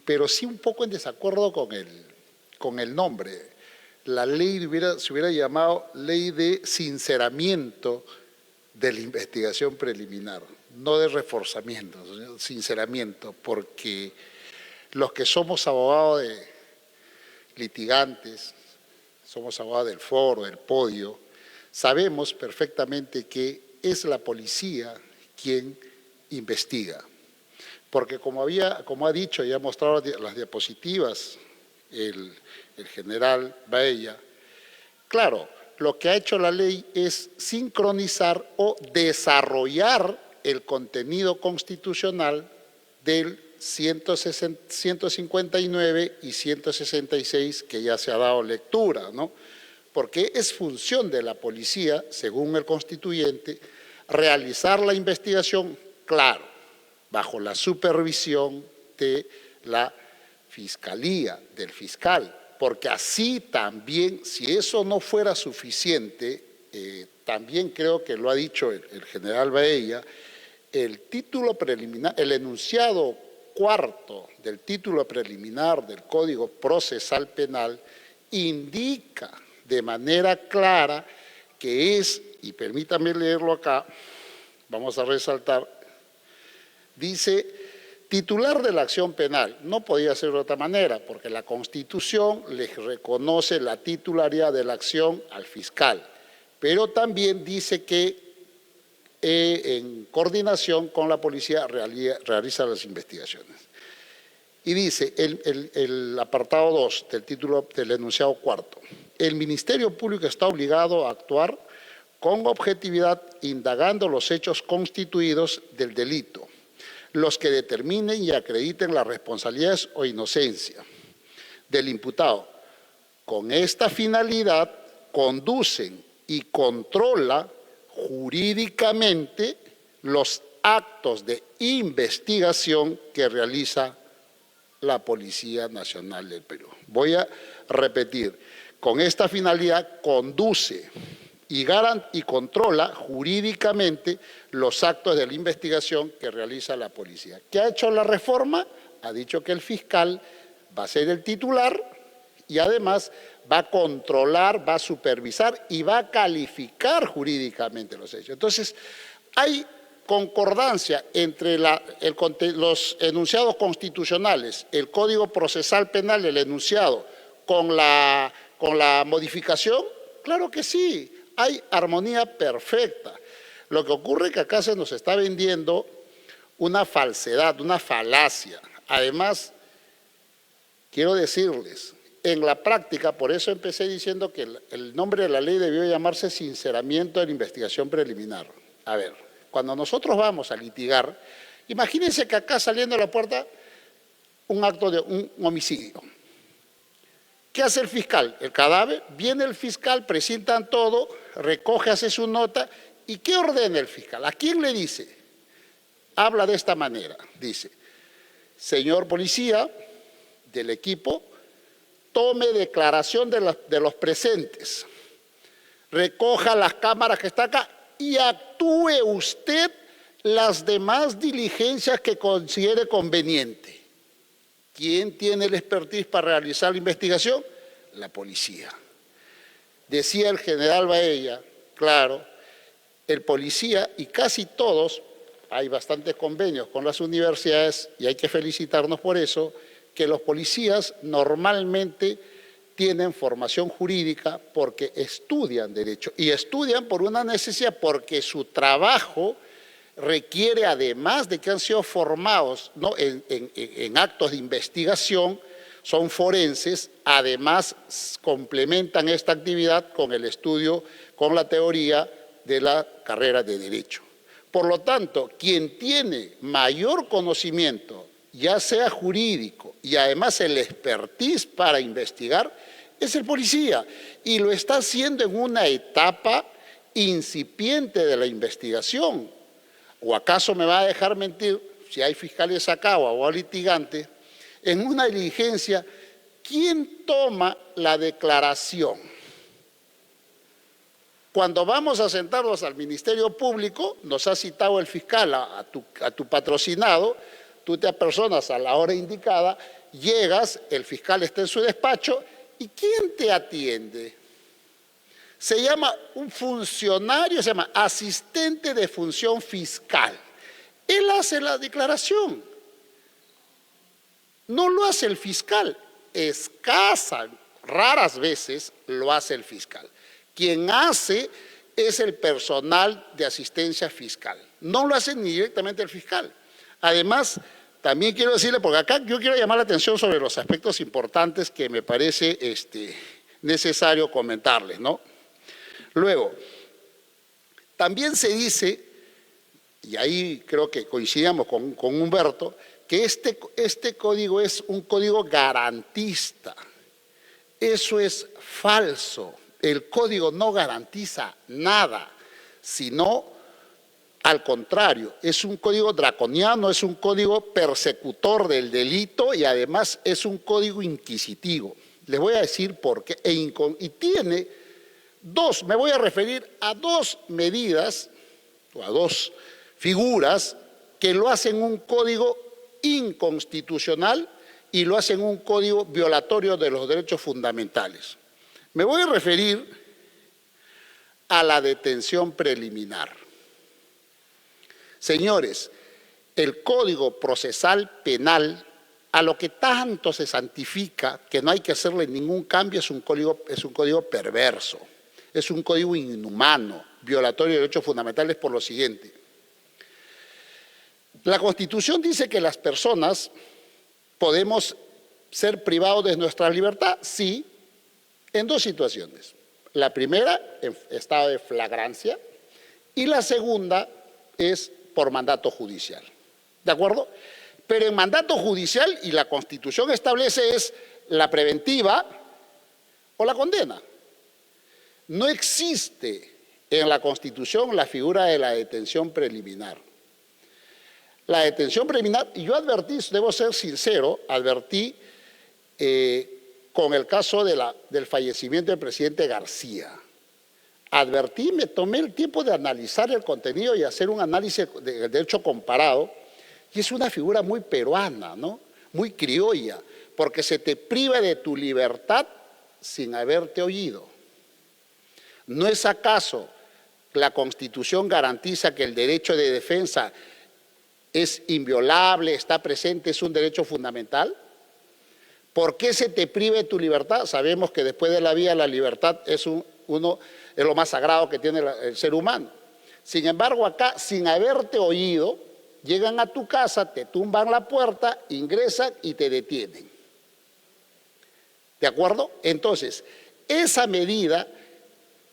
Pero sí un poco en desacuerdo con el nombre. La ley se hubiera llamado Ley de Sinceramiento de la Investigación Preliminar, no de reforzamiento, sino sinceramiento, porque los que somos abogados de litigantes, somos abogados del foro, del podio, sabemos perfectamente que es la policía quien investiga. Porque como ha dicho y ha mostrado las diapositivas el general Baella, claro, lo que ha hecho la ley es sincronizar o desarrollar el contenido constitucional del 159 y 166 que ya se ha dado lectura, ¿no? Porque es función de la policía, según el constituyente, realizar la investigación, claro, bajo la supervisión de la fiscalía, del fiscal, porque así también, si eso no fuera suficiente, también creo que lo ha dicho el general Baella, el título preliminar, el enunciado cuarto del título preliminar del Código Procesal Penal indica de manera clara que es, y permítame leerlo acá, vamos a resaltar, dice, titular de la acción penal. No podía ser de otra manera, porque la Constitución le reconoce la titularidad de la acción al fiscal, pero también dice que en coordinación con la policía realiza las investigaciones. Y dice el apartado 2 del título del enunciado cuarto, el Ministerio Público está obligado a actuar con objetividad indagando los hechos constituidos del delito, los que determinen y acrediten las responsabilidades o inocencia del imputado. Con esta finalidad conducen y controla jurídicamente los actos de investigación que realiza la Policía Nacional del Perú. Voy a repetir, con esta finalidad conduce y controla jurídicamente los actos de la investigación que realiza la policía. ¿Qué ha hecho la reforma? Ha dicho que el fiscal va a ser el titular y además va a controlar, va a supervisar y va a calificar jurídicamente los hechos. Entonces, hay concordancia entre los enunciados constitucionales, el Código Procesal Penal, el enunciado, con la modificación. Claro que sí, hay armonía perfecta. Lo que ocurre es que acá se nos está vendiendo una falsedad, una falacia. Además, quiero decirles, en la práctica, por eso empecé diciendo que el nombre de la ley debió llamarse sinceramiento de la investigación preliminar. A ver, cuando nosotros vamos a litigar, imagínense que acá saliendo de la puerta un acto de un homicidio. ¿Qué hace el fiscal? El cadáver, viene el fiscal, presentan todo, recoge, hace su nota, ¿y qué ordena el fiscal? ¿A quién le dice? Habla de esta manera, dice, señor policía del equipo, tome declaración de los presentes, recoja las cámaras que están acá y actúe usted las demás diligencias que considere conveniente. ¿Quién tiene el expertise para realizar la investigación? La policía. Decía el general Baella, claro, el policía y casi todos, hay bastantes convenios con las universidades y hay que felicitarnos por eso, que los policías normalmente tienen formación jurídica porque estudian derecho y estudian por una necesidad porque su trabajo requiere, además de que han sido formados, ¿no?, en actos de investigación, son forenses, además complementan esta actividad con el estudio, con la teoría de la carrera de Derecho. Por lo tanto, quien tiene mayor conocimiento, ya sea jurídico y además el expertise para investigar, es el policía y lo está haciendo en una etapa incipiente de la investigación. ¿O acaso me va a dejar mentir, si hay fiscales acá o litigantes, en una diligencia, quién toma la declaración? Cuando vamos a sentarnos al Ministerio Público, nos ha citado el fiscal a tu patrocinado, tú te apersonas a la hora indicada, llegas, el fiscal está en su despacho, ¿y quién te atiende? Se llama un funcionario, se llama asistente de función fiscal. Él hace la declaración. No lo hace el fiscal. Raras veces lo hace el fiscal. Quien hace es el personal de asistencia fiscal. No lo hace ni directamente el fiscal. Además, también quiero decirle, porque acá yo quiero llamar la atención sobre los aspectos importantes que me parece necesario comentarles, ¿no? Luego, también se dice, y ahí creo que coincidimos con Humberto, que este código es un código garantista. Eso es falso. El código no garantiza nada, sino al contrario, es un código draconiano, es un código persecutor del delito y además es un código inquisitivo. Les voy a decir por qué. Y tiene me voy a referir a dos medidas o a dos figuras que lo hacen un código inconstitucional y lo hacen un código violatorio de los derechos fundamentales. Me voy a referir a la detención preliminar. Señores, el Código Procesal Penal, a lo que tanto se santifica que no hay que hacerle ningún cambio, es un código perverso, es un código inhumano, violatorio de derechos fundamentales por lo siguiente. La Constitución dice que las personas podemos ser privados de nuestra libertad, sí, en dos situaciones. La primera, en estado de flagrancia, y la segunda es por mandato judicial. ¿De acuerdo? Pero en mandato judicial, y la Constitución establece, es la preventiva o la condena. No existe en la Constitución la figura de la detención preliminar. La detención preliminar, y yo advertí, debo ser sincero, advertí con el caso del fallecimiento del presidente García. Advertí, me tomé el tiempo de analizar el contenido y hacer un análisis de derecho comparado, y es una figura muy peruana, ¿no? Muy criolla, porque se te priva de tu libertad sin haberte oído. ¿No es acaso la Constitución garantiza que el derecho de defensa es inviolable, está presente, es un derecho fundamental? ¿Por qué se te priva de tu libertad? Sabemos que después de la vida la libertad es lo más sagrado que tiene el ser humano. Sin embargo, acá, sin haberte oído, llegan a tu casa, te tumban la puerta, ingresan y te detienen. ¿De acuerdo? Entonces, esa medida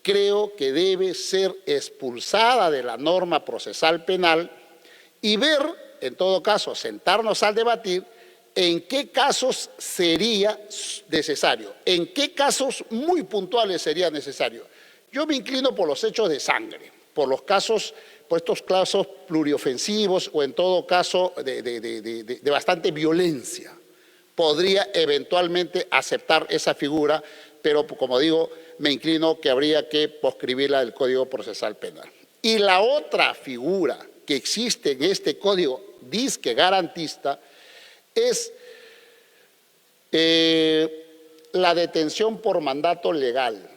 creo que debe ser expulsada de la norma procesal penal y ver, en todo caso, sentarnos al debatir en qué casos sería necesario, en qué casos muy puntuales sería necesario. Yo me inclino por los hechos de sangre, por estos casos pluriofensivos o en todo caso de bastante violencia. Podría eventualmente aceptar esa figura, pero como digo, me inclino que habría que proscribirla del Código Procesal Penal. Y la otra figura que existe en este código disque garantista es la detención por mandato legal.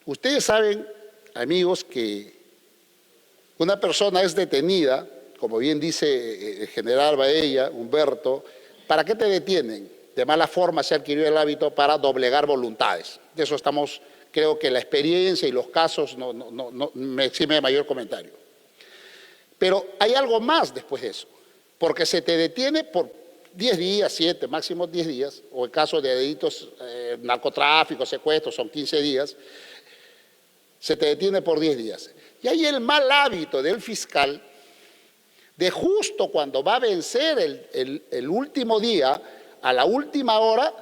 Ustedes saben, amigos, que una persona es detenida, como bien dice el general Baella, Humberto. ¿Para qué te detienen? De mala forma se adquirió el hábito para doblegar voluntades. De eso estamos, creo que la experiencia y los casos no me exime de mayor comentario. Pero hay algo más después de eso, porque se te detiene por 10 días, 7, máximo 10 días, o en caso de delitos, narcotráfico, secuestros, son 15 días, se te detiene por 10 días. Y hay el mal hábito del fiscal de justo cuando va a vencer el último día, a la última hora,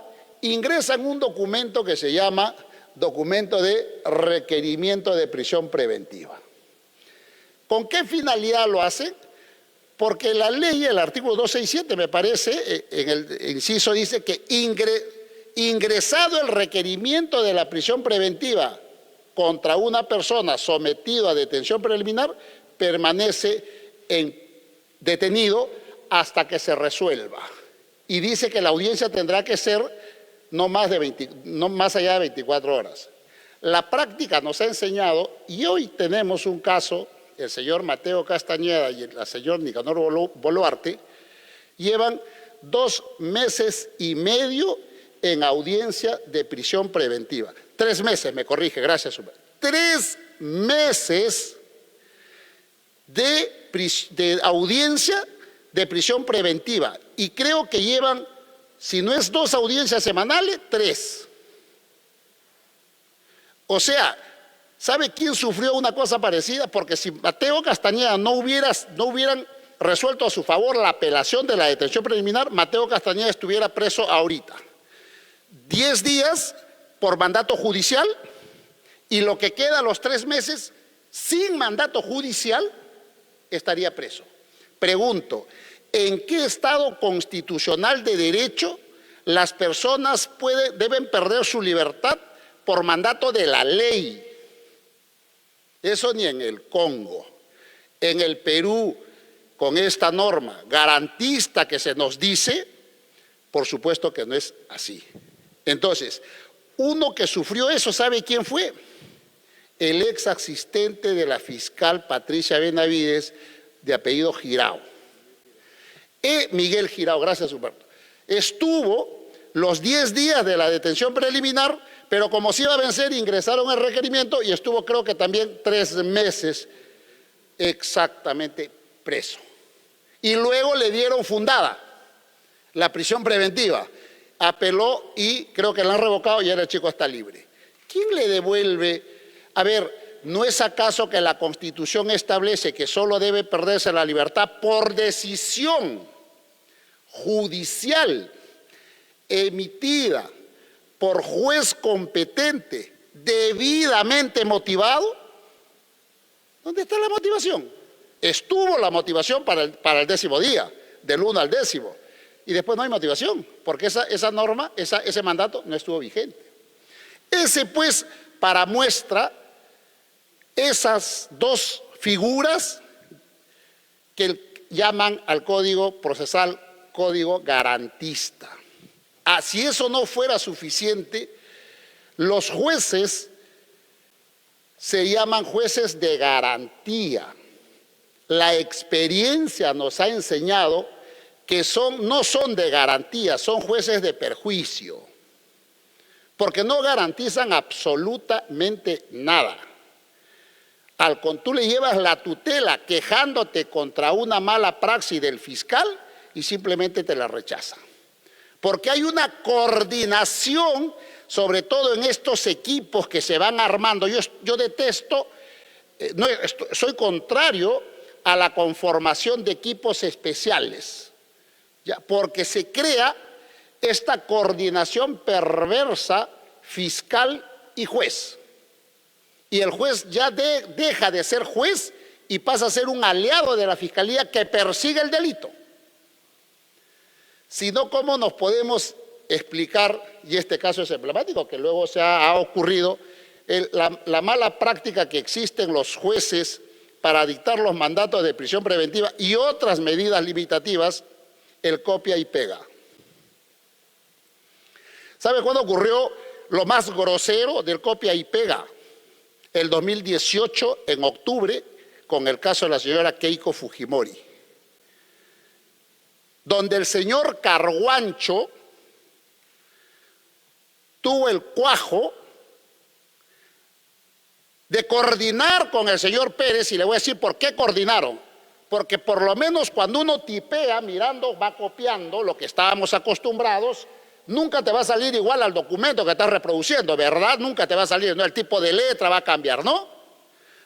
ingresan un documento que se llama documento de requerimiento de prisión preventiva. ¿Con qué finalidad lo hacen? Porque la ley, el artículo 267, me parece, en el inciso dice que ingresado el requerimiento de la prisión preventiva contra una persona sometida a detención preliminar, permanece detenido hasta que se resuelva. Y dice que la audiencia tendrá que ser no más allá de 24 horas. La práctica nos ha enseñado, y hoy tenemos un caso, el señor Mateo Castañeda y el señor Nicanor Boluarte, llevan 2 meses y medio en audiencia de prisión preventiva. 3 meses, me corrige, gracias. 3 meses de audiencia de prisión preventiva. Y creo que llevan, si no es 2 audiencias semanales, 3. O sea, ¿sabe quién sufrió una cosa parecida? Porque si Mateo Castañeda no hubieran resuelto a su favor la apelación de la detención preliminar, Mateo Castañeda estuviera preso ahorita. 10 días por mandato judicial y lo que queda los 3 meses sin mandato judicial estaría preso. Pregunto, ¿en qué estado constitucional de derecho las personas deben perder su libertad por mandato de la ley? Eso ni en el Congo. En el Perú, con esta norma garantista que se nos dice, por supuesto que no es así. Entonces, uno que sufrió eso, ¿sabe quién fue? El ex asistente de la fiscal Patricia Benavides, de apellido Girao. Miguel Girao, gracias Humberto. Estuvo los 10 días de la detención preliminar, pero como se iba a vencer, ingresaron el requerimiento y estuvo creo que también 3 meses exactamente preso. Y luego le dieron fundada la prisión preventiva. Apeló y creo que la han revocado y ahora el chico está libre. ¿Quién le devuelve? A ver, ¿no es acaso que la Constitución establece que solo debe perderse la libertad por decisión judicial emitida por juez competente, debidamente motivado? ¿Dónde está la motivación? Estuvo la motivación para el 10º día, del 1 al 10º, y después no hay motivación, porque esa norma, ese mandato no estuvo vigente. Ese pues, para muestra, esas 2 figuras que llaman al Código Procesal Código Garantista. Si eso no fuera suficiente, los jueces se llaman jueces de garantía. La experiencia nos ha enseñado que no son de garantía, son jueces de perjuicio, porque no garantizan absolutamente nada. Tú le llevas la tutela quejándote contra una mala praxis del fiscal y simplemente te la rechaza. Porque hay una coordinación, sobre todo en estos equipos que se van armando. Yo detesto, soy contrario a la conformación de equipos especiales, ¿ya? Porque se crea esta coordinación perversa fiscal y juez. Y el juez ya deja de ser juez y pasa a ser un aliado de la fiscalía que persigue el delito. Si no, ¿cómo nos podemos explicar, y este caso es emblemático, que luego ha ocurrido, la mala práctica que existen los jueces para dictar los mandatos de prisión preventiva y otras medidas limitativas, el copia y pega? ¿Sabe cuándo ocurrió lo más grosero del copia y pega? El 2018, en octubre, con el caso de la señora Keiko Fujimori, donde el señor Carguancho tuvo el cuajo de coordinar con el señor Pérez, y le voy a decir por qué coordinaron. Porque por lo menos cuando uno tipea, mirando, va copiando lo que estábamos acostumbrados, nunca te va a salir igual al documento que estás reproduciendo, ¿verdad? Nunca te va a salir, ¿no? El tipo de letra va a cambiar, ¿no?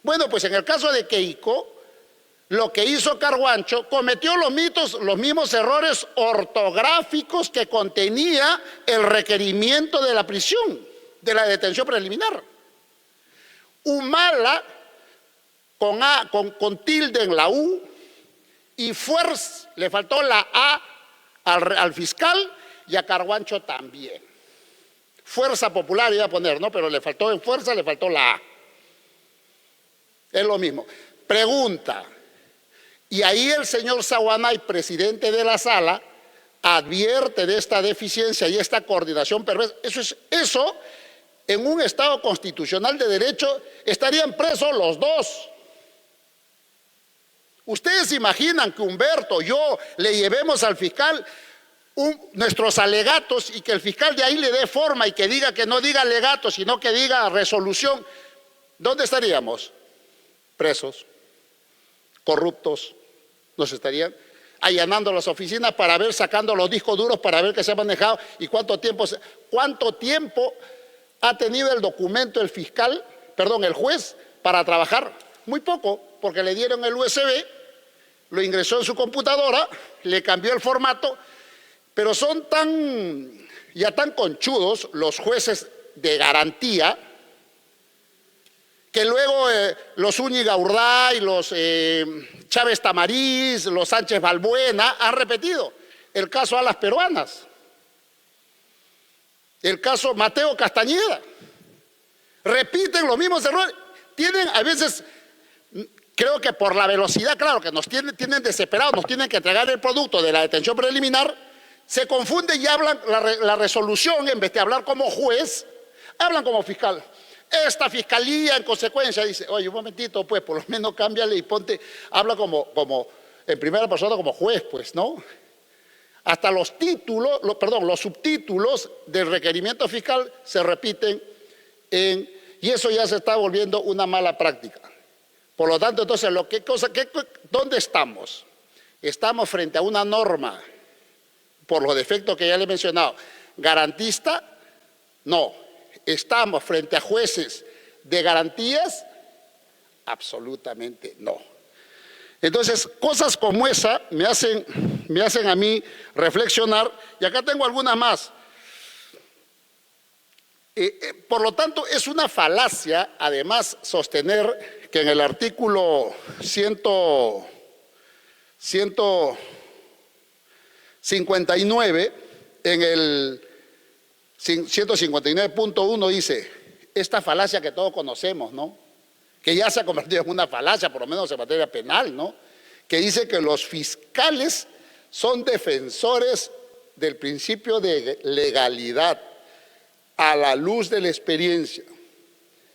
Bueno, pues en el caso de Keiko, lo que hizo Carguancho, cometió los mismos errores ortográficos que contenía el requerimiento de la prisión, de la detención preliminar. Humala con tilde en la U, y fuerza, le faltó la A al fiscal, y a Carguancho también. Fuerza Popular iba a poner, ¿no? Pero le faltó en fuerza, le faltó la A. Es lo mismo. Pregunta. Y ahí el señor Saguanay, presidente de la sala, advierte de esta deficiencia y esta coordinación perversa. Eso en un Estado constitucional de derecho estarían presos los dos. ¿Ustedes imaginan que Humberto, yo, le llevemos al fiscal nuestros alegatos y que el fiscal de ahí le dé forma y que diga que no diga alegatos, sino que diga resolución? ¿Dónde estaríamos? Presos, corruptos. Nos estarían allanando las oficinas para ver, sacando los discos duros para ver qué se ha manejado y cuánto tiempo ha tenido el documento el juez para trabajar. Muy poco, porque le dieron el USB, lo ingresó en su computadora, le cambió el formato. Pero son tan conchudos los jueces de garantía que luego los Úñiga Urday, los Chávez Tamariz, los Sánchez Balbuena han repetido el caso Alas Peruanas, el caso Mateo Castañeda. Repiten los mismos errores. Tienen a veces, creo que por la velocidad, claro, que nos tienen desesperados, nos tienen que entregar el producto de la detención preliminar, se confunden y hablan la resolución, en vez de hablar como juez, hablan como fiscal. Esta fiscalía, en consecuencia, dice, oye, un momentito, pues, por lo menos cámbiale y habla como en primera persona como juez, pues, ¿no? Hasta los títulos, los subtítulos del requerimiento fiscal se repiten y eso ya se está volviendo una mala práctica. Por lo tanto, entonces, ¿dónde estamos? Estamos frente a una norma, por los defectos que ya le he mencionado, garantista. No. ¿Estamos frente a jueces de garantías? Absolutamente no. Entonces, cosas como esa me hacen a mí reflexionar, y acá tengo algunas más. Por lo tanto, es una falacia, además, sostener que en el artículo 159, en el 159.1 dice, esta falacia que todos conocemos, ¿no? Que ya se ha convertido en una falacia, por lo menos en materia penal, ¿no? Que dice que los fiscales son defensores del principio de legalidad a la luz de la experiencia.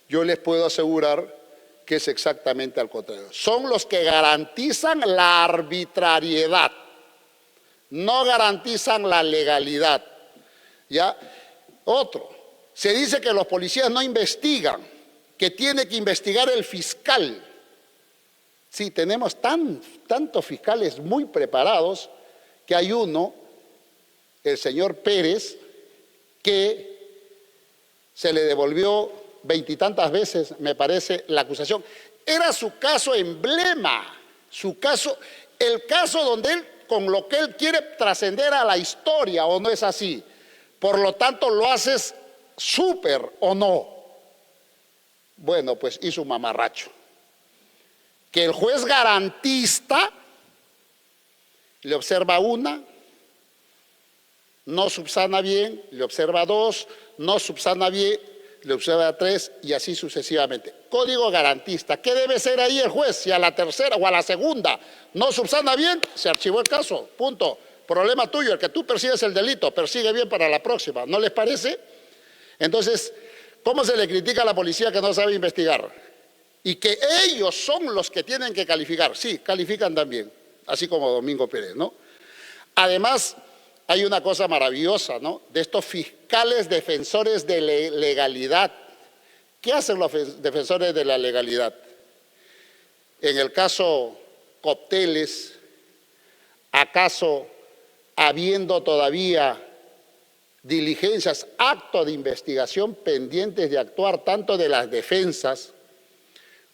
Yo les puedo asegurar que es exactamente al contrario. Son los que garantizan la arbitrariedad, no garantizan la legalidad. ¿Ya? Se dice que los policías no investigan, que tiene que investigar el fiscal. Sí, tenemos tantos fiscales muy preparados que hay uno, el señor Pérez, que se le devolvió 20 y tantas veces, me parece, la acusación. Era su caso emblema, su caso, el caso donde él, con lo que él quiere trascender a la historia, ¿o no es así? Por lo tanto, lo haces súper, ¿o no? Bueno, pues hizo un mamarracho. Que el juez garantista le observa una, no subsana bien, le observa dos, no subsana bien, le observa tres y así sucesivamente. Código garantista. ¿Qué debe ser ahí el juez? Si a la tercera o a la segunda no subsana bien, se archivó el caso. Punto. Problema tuyo. El que tú persigues el delito, persigue bien para la próxima. ¿No les parece? Entonces, ¿cómo se le critica a la policía que no sabe investigar? Y que ellos son los que tienen que calificar. Sí, califican también, así como Domingo Pérez, ¿no? Además, hay una cosa maravillosa, ¿no? De estos fiscales defensores de legalidad. ¿Qué hacen los defensores de la legalidad? En el caso Copteles, ¿acaso habiendo todavía diligencias, actos de investigación pendientes de actuar tanto de las defensas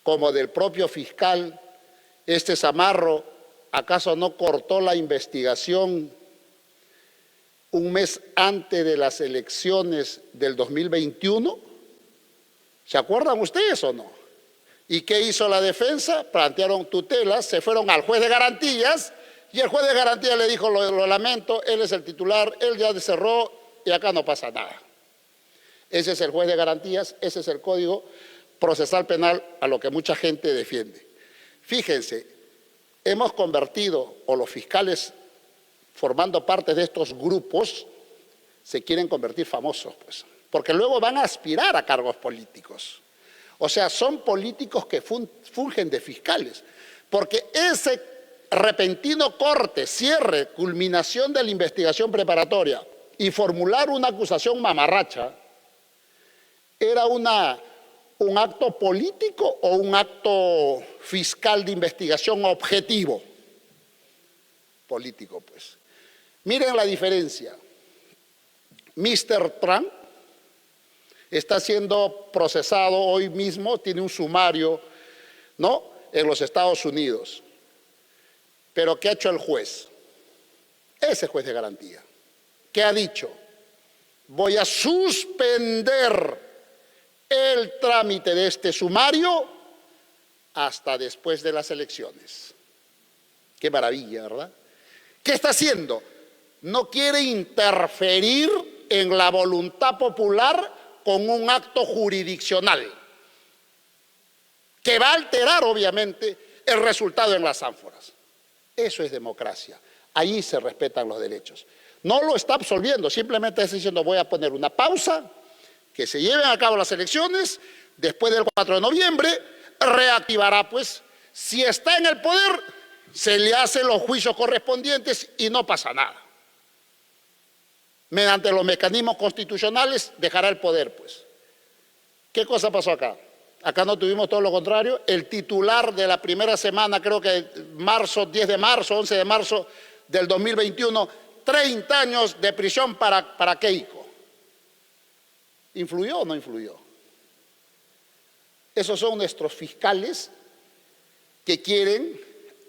como del propio fiscal, este Zamarro, ¿acaso no cortó la investigación un mes antes de las elecciones del 2021? ¿Se acuerdan ustedes o no? ¿Y qué hizo la defensa? Plantearon tutelas, se fueron al juez de garantías y el juez de garantías le dijo, lo lamento, él es el titular, él ya cerró y acá no pasa nada. Ese es el juez de garantías, ese es el Código Procesal Penal a lo que mucha gente defiende. Fíjense, hemos convertido, o los fiscales formando parte de estos grupos, se quieren convertir famosos, pues, porque luego van a aspirar a cargos políticos. O sea, son políticos que fungen de fiscales, porque ese repentino corte, cierre, culminación de la investigación preparatoria y formular una acusación mamarracha, era un acto político o un acto fiscal de investigación objetivo. Político, pues. Miren la diferencia. Mr. Trump está siendo procesado hoy mismo, tiene un sumario, ¿no?, en los Estados Unidos. Pero ¿qué ha hecho el juez? Ese juez de garantía. ¿Qué ha dicho? Voy a suspender el trámite de este sumario hasta después de las elecciones. Qué maravilla, ¿verdad? ¿Qué está haciendo? No quiere interferir en la voluntad popular con un acto jurisdiccional que va a alterar, obviamente, el resultado en las ánforas. Eso es democracia. Ahí se respetan los derechos. No lo está absolviendo, simplemente está diciendo voy a poner una pausa, que se lleven a cabo las elecciones, después del 4 de noviembre, reactivará, pues, si está en el poder, se le hacen los juicios correspondientes y no pasa nada. Mediante los mecanismos constitucionales dejará el poder, pues. ¿Qué cosa pasó acá? Acá no tuvimos todo lo contrario. El titular de la primera semana, creo que marzo, 10 de marzo, 11 de marzo del 2021, 30 años de prisión para Keiko. ¿Influyó o no influyó? Esos son nuestros fiscales que quieren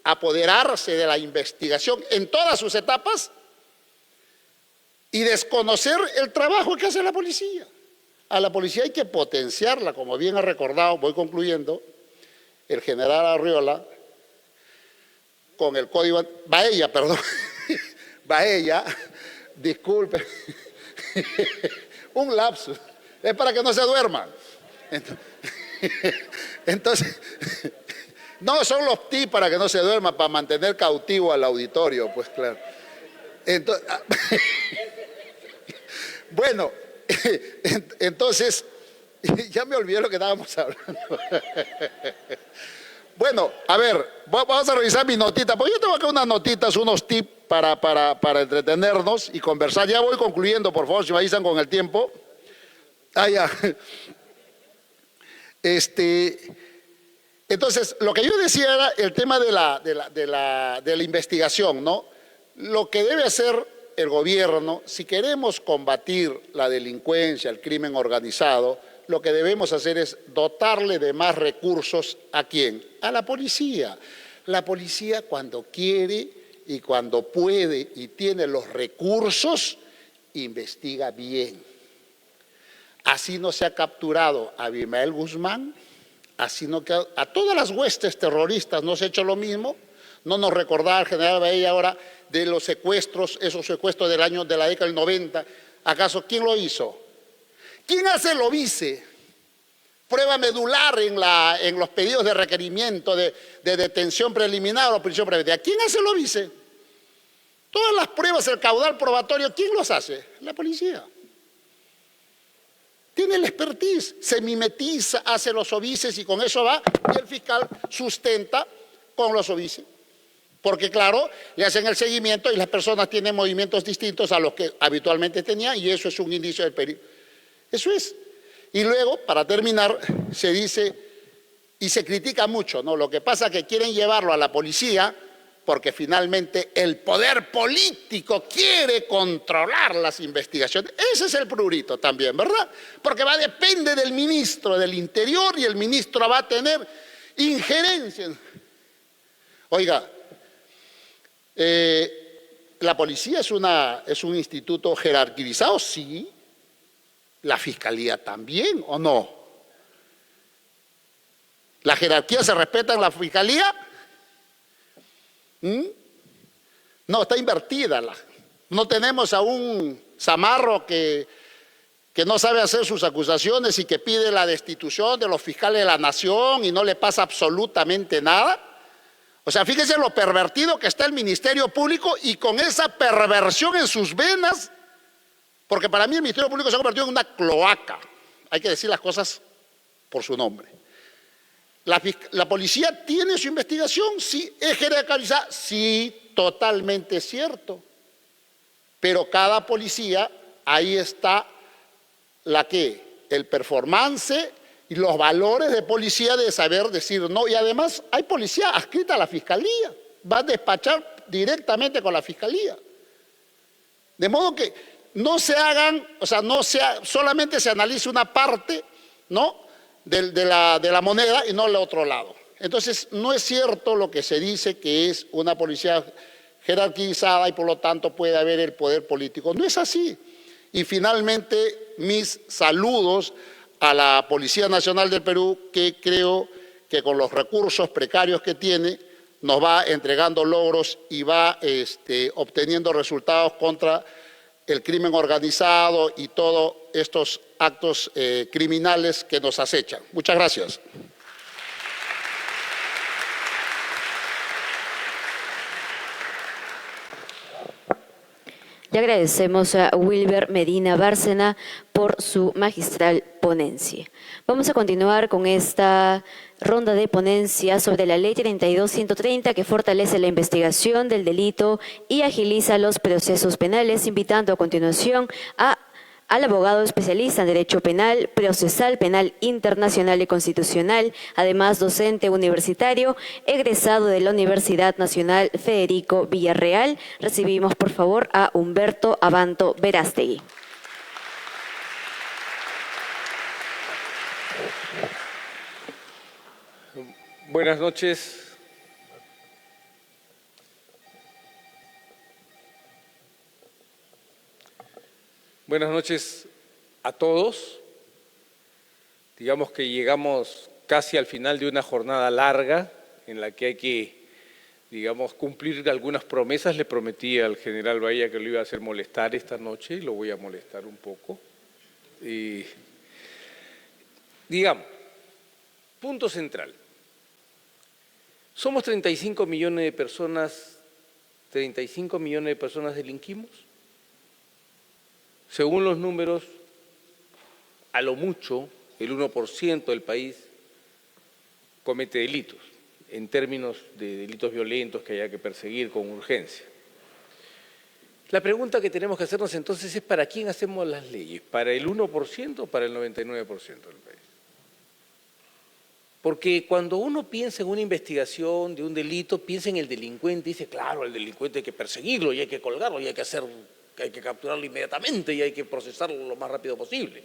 apoderarse de la investigación en todas sus etapas y desconocer el trabajo que hace la policía. A la policía hay que potenciarla, como bien ha recordado, voy concluyendo, el general Arriola, con el código, Baella, perdón, Baella, disculpe, un lapsus, es para que no se duerman. Entonces, no, son los tips para que no se duerman, para mantener cautivo al auditorio, pues claro. Entonces, bueno, entonces, ya me olvidé lo que estábamos hablando. Bueno, a ver, vamos a revisar mis notitas, porque yo tengo acá unas notitas, unos tips para entretenernos y conversar. Ya voy concluyendo, por favor, si me avisan con el tiempo. Ah, ya. Entonces, lo que yo decía era el tema de la investigación, ¿no? Lo que debe hacer el gobierno, si queremos combatir la delincuencia, el crimen organizado, lo que debemos hacer es dotarle de más recursos ¿a quién? A la policía. La policía cuando quiere y cuando puede y tiene los recursos, investiga bien. Así no se ha capturado a Abimael Guzmán, así no queda, a todas las huestes terroristas no se ha hecho lo mismo. No nos recordaba el general Baella ahora de los secuestros, esos secuestros de la década del 90. ¿Acaso quién lo hizo? ¿Quién hace el OBICE? Prueba medular en los pedidos de requerimiento de detención preliminar o prisión preventiva. ¿Quién hace el OBICE? Todas las pruebas, el caudal probatorio, ¿quién los hace? La policía. Tiene el expertise, se mimetiza, hace los obices y con eso va, y el fiscal sustenta con los obices. Porque claro, le hacen el seguimiento y las personas tienen movimientos distintos a los que habitualmente tenían y eso es un indicio del peligro. Eso es. Y luego, para terminar, se dice, y se critica mucho, ¿no? Lo que pasa es que quieren llevarlo a la policía porque finalmente el poder político quiere controlar las investigaciones. Ese es el prurito también, ¿verdad? Porque depende del ministro del Interior y el ministro va a tener injerencia. Oiga, ¿la policía es un instituto jerarquizado? Sí. ¿La fiscalía también o no? ¿La jerarquía se respeta en la fiscalía? No, está invertida. No tenemos a un zamarro que no sabe hacer sus acusaciones y que pide la destitución de los fiscales de la nación y no le pasa absolutamente nada. O sea, fíjense lo pervertido que está el Ministerio Público y con esa perversión en sus venas, porque para mí el Ministerio Público se ha convertido en una cloaca. Hay que decir las cosas por su nombre. ¿La policía tiene su investigación? Sí. ¿Es jerarquizada? Sí, totalmente cierto. Pero cada policía, ahí está el performance y los valores de policía de saber decir no. Y además hay policía adscrita a la fiscalía. Va a despachar directamente con la fiscalía. De modo que no se hagan, o sea, solamente se analice una parte, ¿no?, de la moneda y no el otro lado. Entonces, no es cierto lo que se dice que es una policía jerarquizada y por lo tanto puede haber el poder político. No es así. Y finalmente, mis saludos a la Policía Nacional del Perú, que creo que con los recursos precarios que tiene, nos va entregando logros y va obteniendo resultados contra el crimen organizado y todos estos actos criminales que nos acechan. Muchas gracias. Le agradecemos a Wilber Medina Bárcena por su magistral ponencia. Vamos a continuar con esta ronda de ponencia sobre la Ley 32.130 que fortalece la investigación del delito y agiliza los procesos penales, invitando a continuación al abogado especialista en Derecho Penal, Procesal, Penal Internacional y Constitucional, además docente universitario, egresado de la Universidad Nacional Federico Villarreal. Recibimos, por favor, a Humberto Abanto Verástegui. Buenas noches. Buenas noches a todos. Digamos que llegamos casi al final de una jornada larga en la que hay que, digamos, cumplir algunas promesas. Le prometí al general Baella que lo iba a hacer molestar esta noche y lo voy a molestar un poco. Digamos, punto central. Somos 35 millones de personas delinquimos. Según los números, a lo mucho, el 1% del país comete delitos, en términos de delitos violentos que haya que perseguir con urgencia. La pregunta que tenemos que hacernos entonces es ¿para quién hacemos las leyes? ¿Para el 1% o para el 99% del país? Porque cuando uno piensa en una investigación de un delito, piensa en el delincuente y dice, claro, el delincuente hay que perseguirlo y hay que colgarlo y hay que capturarlo inmediatamente y hay que procesarlo lo más rápido posible.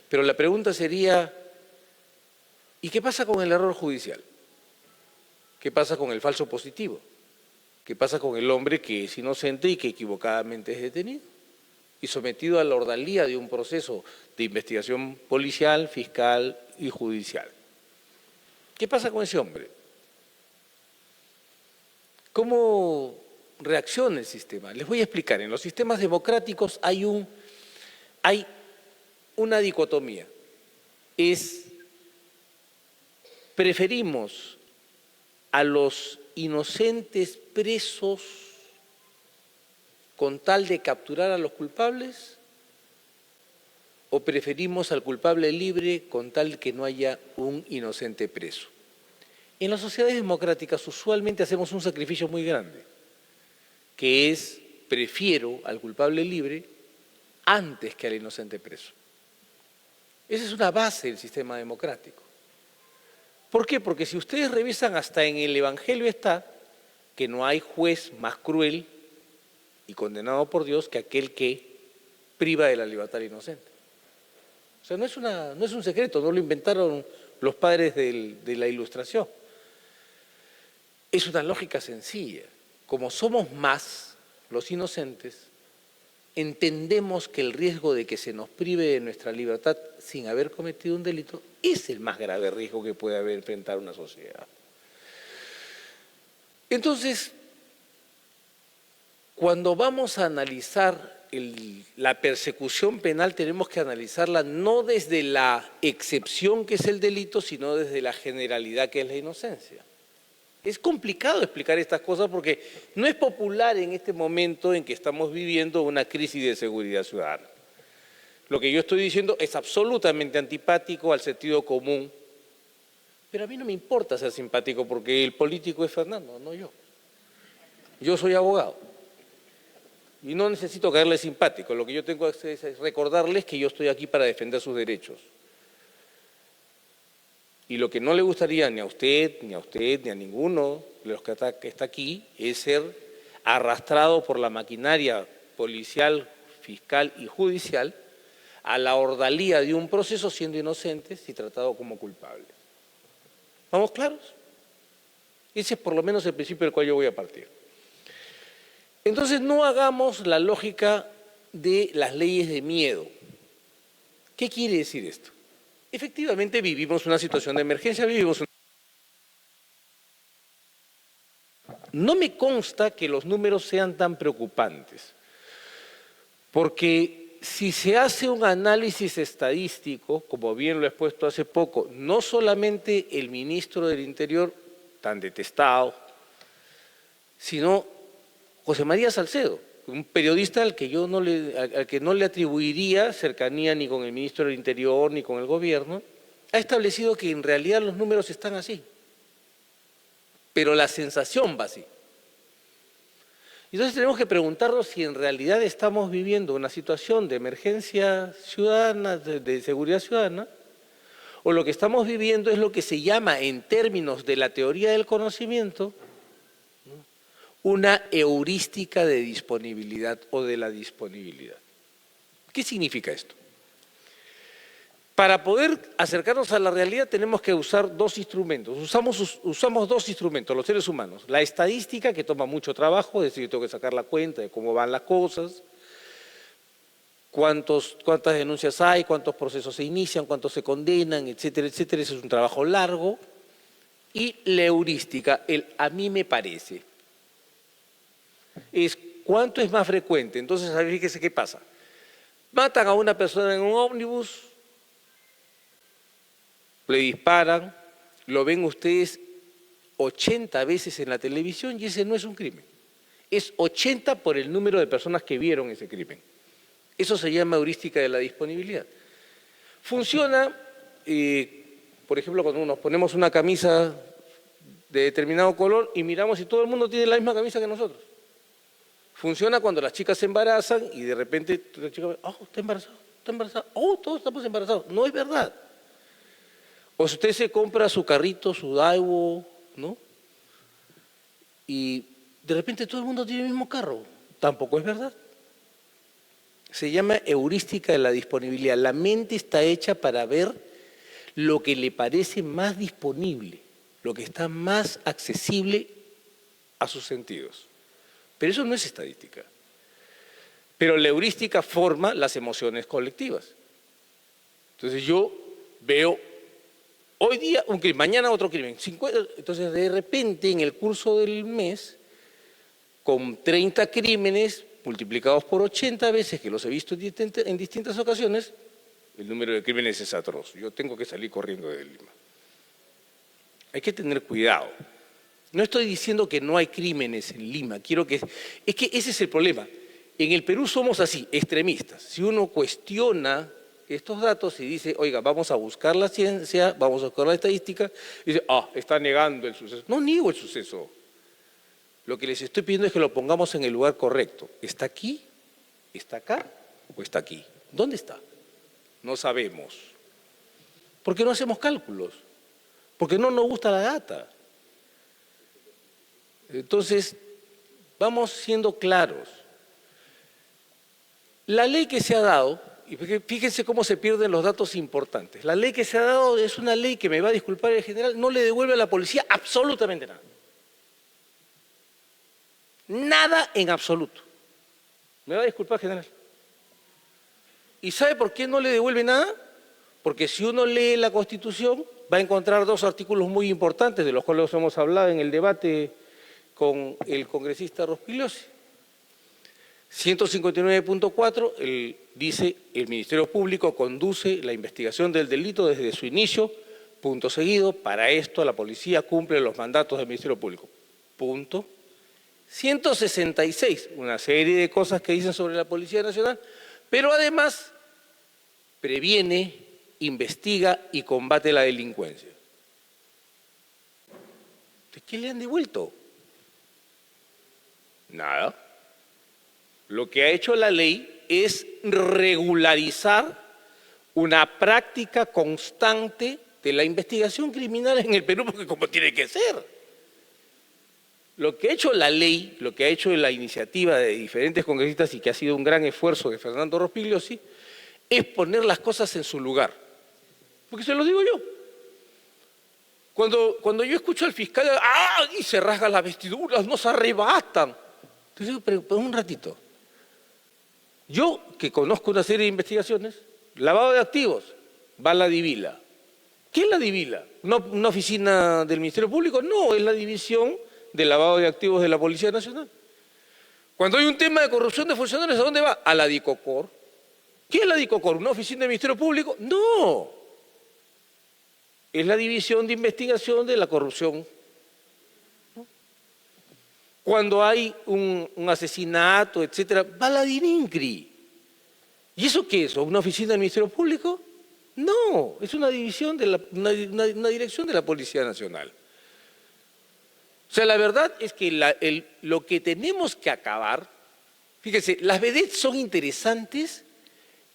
Pero la pregunta sería, ¿y qué pasa con el error judicial? ¿Qué pasa con el falso positivo? ¿Qué pasa con el hombre que es inocente y que equivocadamente es detenido y sometido a la ordalía de un proceso de investigación policial, fiscal y judicial? ¿Qué pasa con ese hombre? ¿Cómo reacciona el sistema? Les voy a explicar. En los sistemas democráticos hay una dicotomía. Preferimos a los inocentes presos con tal de capturar a los culpables o preferimos al culpable libre con tal que no haya un inocente preso. En las sociedades democráticas usualmente hacemos un sacrificio muy grande, que es prefiero al culpable libre antes que al inocente preso. Esa es una base del sistema democrático. ¿Por qué? Porque si ustedes revisan, hasta en el Evangelio está que no hay juez más cruel y condenado por Dios que aquel que priva de la libertad al inocente. O sea, no es un secreto, no lo inventaron los padres de la Ilustración. Es una lógica sencilla. Como somos más los inocentes, entendemos que el riesgo de que se nos prive de nuestra libertad sin haber cometido un delito es el más grave riesgo que puede haber enfrentar una sociedad. Entonces, cuando vamos a analizar la persecución penal, tenemos que analizarla no desde la excepción que es el delito, sino desde la generalidad que es la inocencia. Es complicado explicar estas cosas porque no es popular en este momento en que estamos viviendo una crisis de seguridad ciudadana. Lo que yo estoy diciendo es absolutamente antipático al sentido común, pero a mí no me importa ser simpático porque el político es Fernando, no yo. Yo soy abogado y no necesito caerle simpático. Lo que yo tengo que hacer es recordarles que yo estoy aquí para defender sus derechos. Y lo que no le gustaría ni a usted, ni a ninguno de los que está aquí, es ser arrastrado por la maquinaria policial, fiscal y judicial a la ordalía de un proceso siendo inocentes y tratado como culpables. ¿Vamos claros? Ese es por lo menos el principio del cual yo voy a partir. Entonces no hagamos la lógica de las leyes de miedo. ¿Qué quiere decir esto? Efectivamente vivimos una situación de emergencia, No me consta que los números sean tan preocupantes, porque si se hace un análisis estadístico, como bien lo he expuesto hace poco, no solamente el ministro del Interior, tan detestado, sino José María Salcedo, un periodista al que no le atribuiría cercanía ni con el ministro del Interior ni con el gobierno, ha establecido que en realidad los números están así, pero la sensación va así. Entonces tenemos que preguntarnos si en realidad estamos viviendo una situación de emergencia ciudadana, de seguridad ciudadana, o lo que estamos viviendo es lo que se llama en términos de la teoría del conocimiento, una heurística de disponibilidad o de la disponibilidad. ¿Qué significa esto? Para poder acercarnos a la realidad tenemos que usar dos instrumentos. Usamos dos instrumentos, los seres humanos. La estadística, que toma mucho trabajo, es decir, tengo que sacar la cuenta de cómo van las cosas, cuántas denuncias hay, cuántos procesos se inician, cuántos se condenan, etcétera, etcétera. Ese es un trabajo largo. Y la heurística, el a mí me parece, es cuánto es más frecuente. Entonces, fíjese qué pasa. Matan a una persona en un ómnibus, le disparan, lo ven ustedes 80 veces en la televisión y ese no es un crimen. Es 80 por el número de personas que vieron ese crimen. Eso se llama heurística de la disponibilidad. Funciona, por ejemplo, cuando nos ponemos una camisa de determinado color y miramos si todo el mundo tiene la misma camisa que nosotros. Funciona cuando las chicas se embarazan y de repente la chica ve, oh, está embarazada, oh, todos estamos embarazados. No es verdad. O si usted se compra su carrito, su Daewoo, ¿no? Y de repente todo el mundo tiene el mismo carro. Tampoco es verdad. Se llama heurística de la disponibilidad. La mente está hecha para ver lo que le parece más disponible, lo que está más accesible a sus sentidos. Pero eso no es estadística. Pero la heurística forma las emociones colectivas. Entonces yo veo hoy día un crimen, mañana otro crimen. Entonces de repente en el curso del mes, con 30 crímenes multiplicados por 80 veces, que los he visto en distintas ocasiones, el número de crímenes es atroz. Yo tengo que salir corriendo de Lima. Hay que tener cuidado. No estoy diciendo que no hay crímenes en Lima. Es que ese es el problema. En el Perú somos así, extremistas. Si uno cuestiona estos datos y dice, oiga, vamos a buscar la ciencia, vamos a buscar la estadística, y dice, está negando el suceso. No niego el suceso. Lo que les estoy pidiendo es que lo pongamos en el lugar correcto. ¿Está aquí? ¿Está acá? ¿O está aquí? ¿Dónde está? No sabemos. ¿Por qué no hacemos cálculos? Porque no nos gusta la data. Entonces, vamos siendo claros. La ley que se ha dado, y fíjense cómo se pierden los datos importantes, la ley que se ha dado es una ley que, me va a disculpar el general, no le devuelve a la policía absolutamente nada. Nada en absoluto. Me va a disculpar, general. ¿Y sabe por qué no le devuelve nada? Porque si uno lee la Constitución, va a encontrar dos artículos muy importantes, de los cuales hemos hablado en el debate con el congresista Rospigliosi. 159.4 dice, el Ministerio Público conduce la investigación del delito desde su inicio, punto seguido, para esto la policía cumple los mandatos del Ministerio Público. Punto. 166, una serie de cosas que dicen sobre la Policía Nacional, pero además previene, investiga y combate la delincuencia. ¿De qué le han devuelto? Nada. Lo que ha hecho la ley es regularizar una práctica constante de la investigación criminal en el Perú, porque como tiene que ser. Lo que ha hecho la ley, lo que ha hecho la iniciativa de diferentes congresistas y que ha sido un gran esfuerzo de Fernando Rospigliosi, es poner las cosas en su lugar. Porque se lo digo yo. Cuando yo escucho al fiscal, y se rasgan las vestiduras, no se arrebatan. Entonces digo, pero un ratito. Yo, que conozco una serie de investigaciones, lavado de activos, va la Divila. ¿Qué es la Divila? ¿Una oficina del Ministerio Público? No, es la división de lavado de activos de la Policía Nacional. Cuando hay un tema de corrupción de funcionarios, ¿a dónde va? A la DICOCOR. ¿Qué es la DICOCOR? ¿Una oficina del Ministerio Público? No. Es la división de investigación de la corrupción. Cuando hay un asesinato, etcétera, va a la DININCRI. ¿Y eso qué es? ¿Una oficina del Ministerio Público? No, es una división de una dirección de la Policía Nacional. O sea, la verdad es que lo que tenemos que acabar, fíjense, las vedettes son interesantes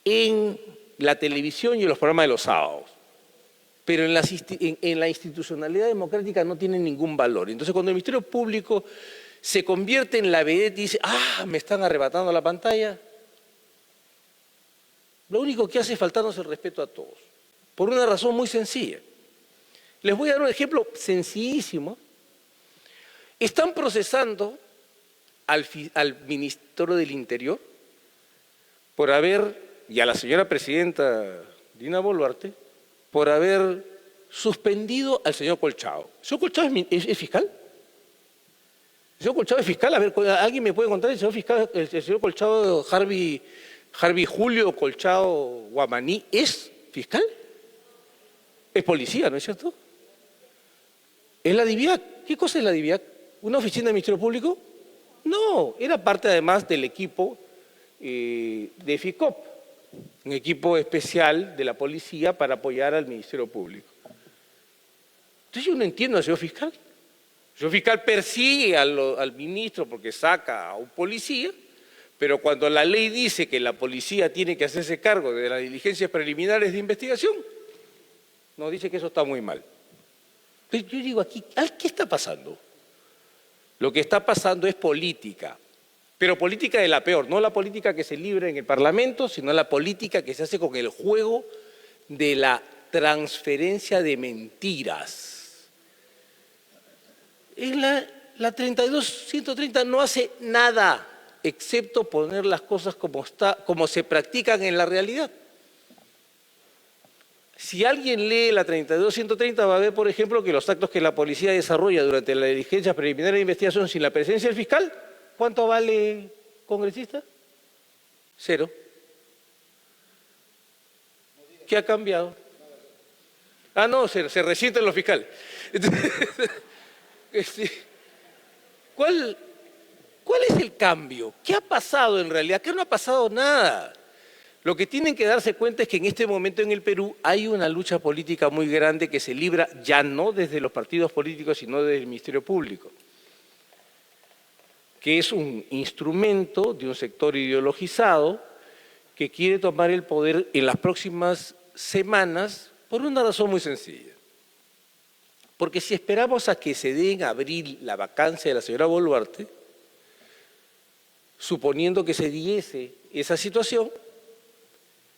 en la televisión y en los programas de los sábados, pero en la institucionalidad democrática no tienen ningún valor. Entonces, cuando el Ministerio Público se convierte en la vedette y dice, me están arrebatando la pantalla, lo único que hace es faltarnos el respeto a todos, por una razón muy sencilla. Les voy a dar un ejemplo sencillísimo. Están procesando al ministro del Interior y a la señora presidenta Dina Boluarte, por haber suspendido al señor Colchado. ¿El señor Colchado es fiscal? ¿El señor Colchado es fiscal? A ver, ¿alguien me puede contar? ¿El señor Colchado, Harvey Julio Colchado Guamaní, es fiscal? Es policía, ¿no es cierto? ¿Es la DIVIAC? ¿Qué cosa es la DIVIAC? ¿Una oficina del Ministerio Público? No, era parte además del equipo de FICOP, un equipo especial de la policía para apoyar al Ministerio Público. Entonces yo no entiendo al señor fiscal. El señor fiscal persigue al ministro porque saca a un policía, pero cuando la ley dice que la policía tiene que hacerse cargo de las diligencias preliminares de investigación, nos dice que eso está muy mal. Pero yo digo aquí, ¿qué está pasando? Lo que está pasando es política, pero política de la peor, no la política que se libra en el Parlamento, sino la política que se hace con el juego de la transferencia de mentiras. La 32.130 no hace nada, excepto poner las cosas como se practican en la realidad. Si alguien lee la 32.130 va a ver, por ejemplo, que los actos que la policía desarrolla durante la diligencia preliminar de investigación sin la presencia del fiscal, ¿cuánto vale, congresista? 0. ¿Qué ha cambiado? Ah, no, se resienten los fiscales. ¿Cuál es el cambio? ¿Qué ha pasado en realidad? ¿Qué no ha pasado nada? Lo que tienen que darse cuenta es que en este momento en el Perú hay una lucha política muy grande que se libra ya no desde los partidos políticos, sino desde el Ministerio Público, que es un instrumento de un sector ideologizado que quiere tomar el poder en las próximas semanas por una razón muy sencilla. Porque si esperamos a que se dé en abril la vacancia de la señora Boluarte, suponiendo que se diese esa situación,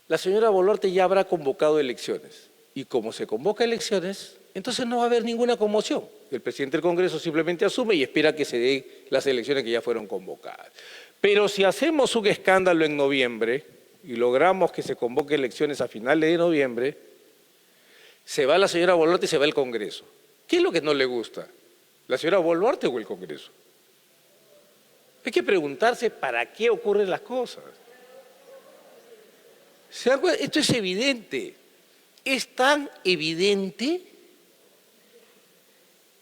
la señora Boluarte ya habrá convocado elecciones. Y como se convoca elecciones, entonces no va a haber ninguna conmoción. El presidente del Congreso simplemente asume y espera que se den las elecciones que ya fueron convocadas. Pero si hacemos un escándalo en noviembre y logramos que se convoque elecciones a finales de noviembre, se va la señora Boluarte y se va el Congreso. ¿Qué es lo que no le gusta? ¿La señora Boluarte o el Congreso? Hay que preguntarse para qué ocurren las cosas. Esto es evidente. Es tan evidente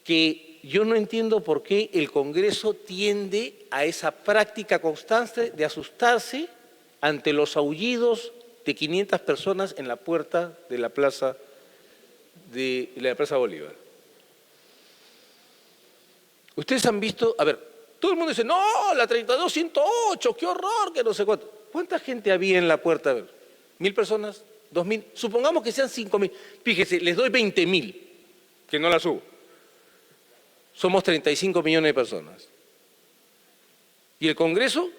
que yo no entiendo por qué el Congreso tiende a esa práctica constante de asustarse ante los aullidos de 500 personas en la puerta de la Plaza Bolívar. Ustedes han visto, a ver, todo el mundo dice, no, la 32.108, qué horror, que no sé cuánto. ¿Cuánta gente había en la puerta? A ver, ¿1.000 personas? ¿2.000? Supongamos que sean 5.000. Fíjese, les doy 20.000, que no la subo. Somos 35 millones de personas. Y el Congreso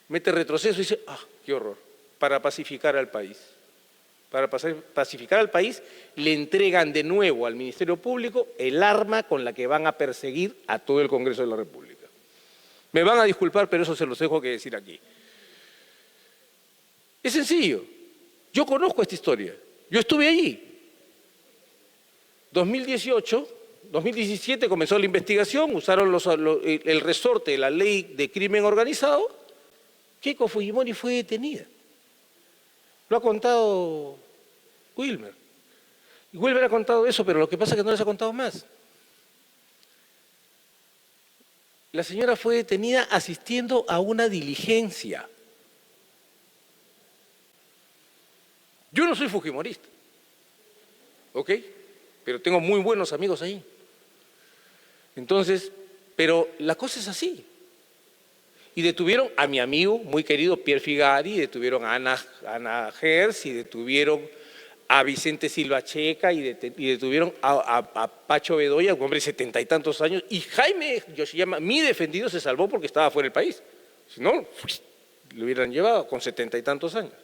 mete retroceso y dice, qué horror, para pacificar al país. Para pacificar al país, le entregan de nuevo al Ministerio Público el arma con la que van a perseguir a todo el Congreso de la República. Me van a disculpar, pero eso se los dejo que decir aquí. Es sencillo. Yo conozco esta historia. Yo estuve allí. 2017 comenzó la investigación, usaron el resorte de la ley de crimen organizado. Keiko Fujimori fue detenida. Lo ha contado Wilmer. Wilmer ha contado eso, pero lo que pasa es que no les ha contado más. La señora fue detenida asistiendo a una diligencia. Yo no soy fujimorista, ¿ok? Pero tengo muy buenos amigos ahí. Entonces, pero la cosa es así. Y detuvieron a mi amigo muy querido Pierre Figari, detuvieron a Ana Gers, y detuvieron a Vicente Silva Checa, y detuvieron a Pacho Bedoya, un hombre de 70 y tantos años, y Jaime Yoshiyama, mi defendido, se salvó porque estaba fuera del país. Si no, lo hubieran llevado con 70 y tantos años.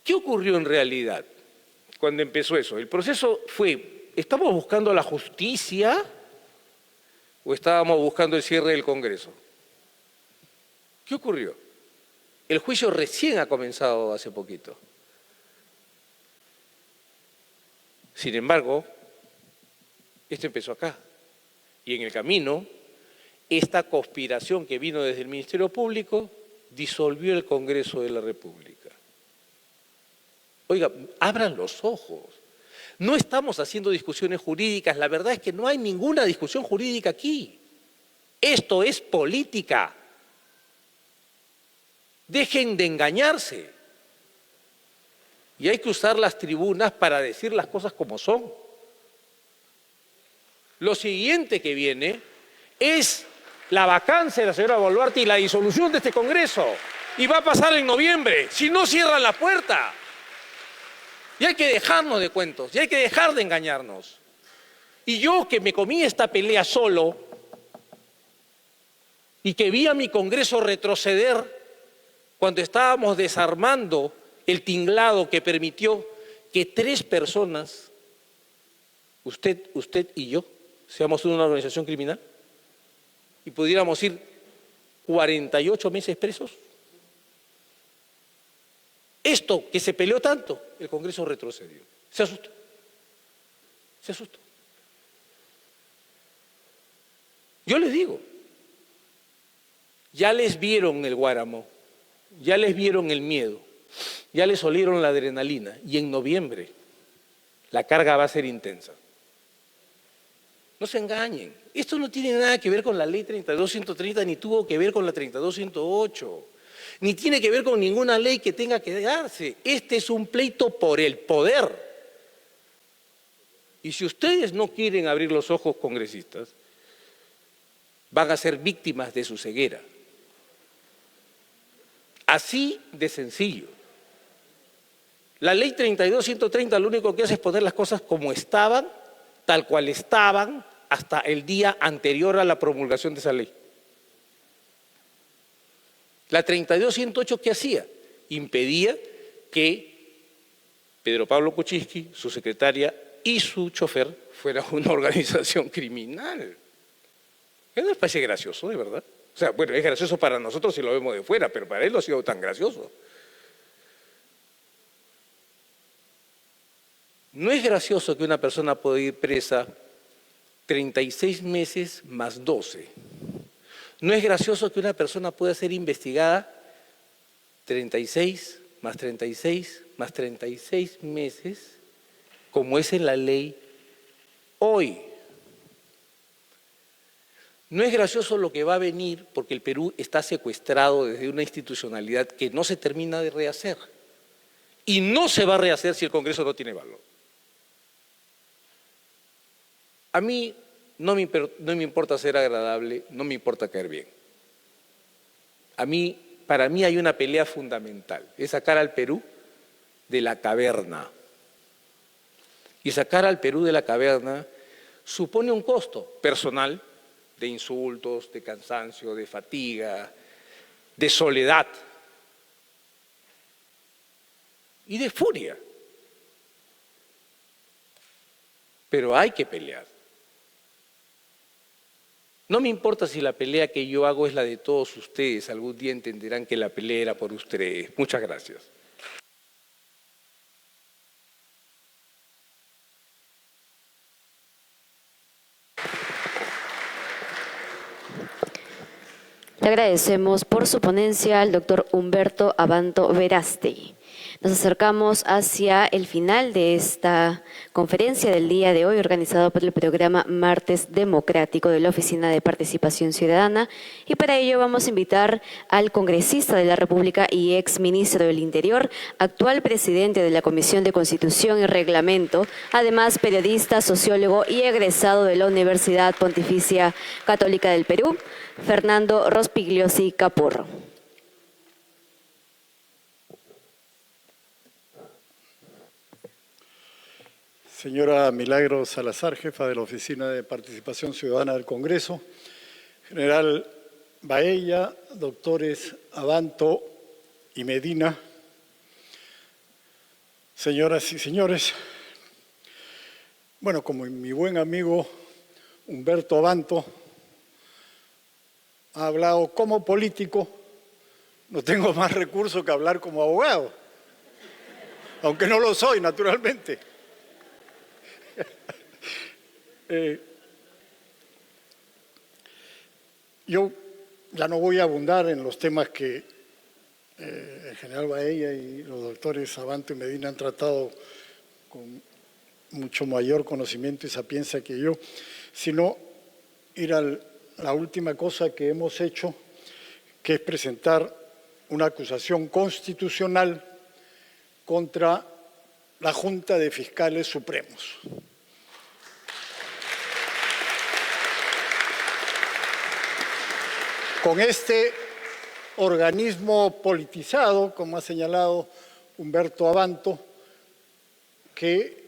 ¿Qué ocurrió en realidad cuando empezó eso? El proceso fue, ¿estamos buscando la justicia o estábamos buscando el cierre del Congreso? ¿Qué ocurrió? El juicio recién ha comenzado hace poquito. Sin embargo, esto empezó acá. Y en el camino, esta conspiración que vino desde el Ministerio Público disolvió el Congreso de la República. Oiga, abran los ojos. No estamos haciendo discusiones jurídicas, la verdad es que no hay ninguna discusión jurídica aquí. Esto es política. Dejen de engañarse. Y hay que usar las tribunas para decir las cosas como son. Lo siguiente que viene es la vacancia de la señora Boluarte y la disolución de este Congreso. Y va a pasar en noviembre, si no cierran la puerta. Y hay que dejarnos de cuentos, y hay que dejar de engañarnos. Y yo que me comí esta pelea solo y que vi a mi Congreso retroceder cuando estábamos desarmando el tinglado que permitió que 3 personas, usted y yo, seamos una organización criminal y pudiéramos ir 48 meses presos. Esto que se peleó tanto, el Congreso retrocedió. Se asustó. Se asustó. Yo les digo, ya les vieron el Guáramo, ya les vieron el miedo, ya les olieron la adrenalina y en noviembre la carga va a ser intensa. No se engañen, esto no tiene nada que ver con la ley 32.130 ni tuvo que ver con la 32.108. Ni tiene que ver con ninguna ley que tenga que darse. Este es un pleito por el poder. Y si ustedes no quieren abrir los ojos, congresistas, van a ser víctimas de su ceguera. Así de sencillo. La ley 32.130 lo único que hace es poner las cosas como estaban, tal cual estaban, hasta el día anterior a la promulgación de esa ley. La 32.108, ¿qué hacía? Impedía que Pedro Pablo Kuczynski, su secretaria y su chofer fueran una organización criminal. ¿No les parece gracioso, de verdad? O sea, bueno, es gracioso para nosotros si lo vemos de fuera, pero para él no ha sido tan gracioso. No es gracioso que una persona pueda ir presa 36 meses más 12. No es gracioso que una persona pueda ser investigada 36 más 36 más 36 meses, como es en la ley hoy. No es gracioso lo que va a venir porque el Perú está secuestrado desde una institucionalidad que no se termina de rehacer. Y no se va a rehacer si el Congreso no tiene valor. A mí no me importa ser agradable, no me importa caer bien. Para mí hay una pelea fundamental, es sacar al Perú de la caverna. Y sacar al Perú de la caverna supone un costo personal, de insultos, de cansancio, de fatiga, de soledad y de furia. Pero hay que pelear. No me importa si la pelea que yo hago es la de todos ustedes, algún día entenderán que la pelea era por ustedes. Muchas gracias. Le agradecemos por su ponencia al doctor Humberto Abanto Verástegui. Nos acercamos hacia el final de esta conferencia del día de hoy, organizado por el programa Martes Democrático de la Oficina de Participación Ciudadana. Y para ello vamos a invitar al congresista de la República y ex ministro del Interior, actual presidente de la Comisión de Constitución y Reglamento, además periodista, sociólogo y egresado de la Universidad Pontificia Católica del Perú, Fernando Rospigliosi Capurro. Señora Milagros Salazar, jefa de la Oficina de Participación Ciudadana del Congreso, general Baella, doctores Abanto y Medina, señoras y señores, bueno, como mi buen amigo Humberto Abanto ha hablado como político, no tengo más recursos que hablar como abogado, aunque no lo soy, naturalmente. Yo ya no voy a abundar en los temas que el general Baella y los doctores Abanto y Medina han tratado con mucho mayor conocimiento y sapiencia que yo, sino ir a la última cosa que hemos hecho, que es presentar una acusación constitucional contra la Junta de Fiscales Supremos. Con este organismo politizado, como ha señalado Humberto Abanto, que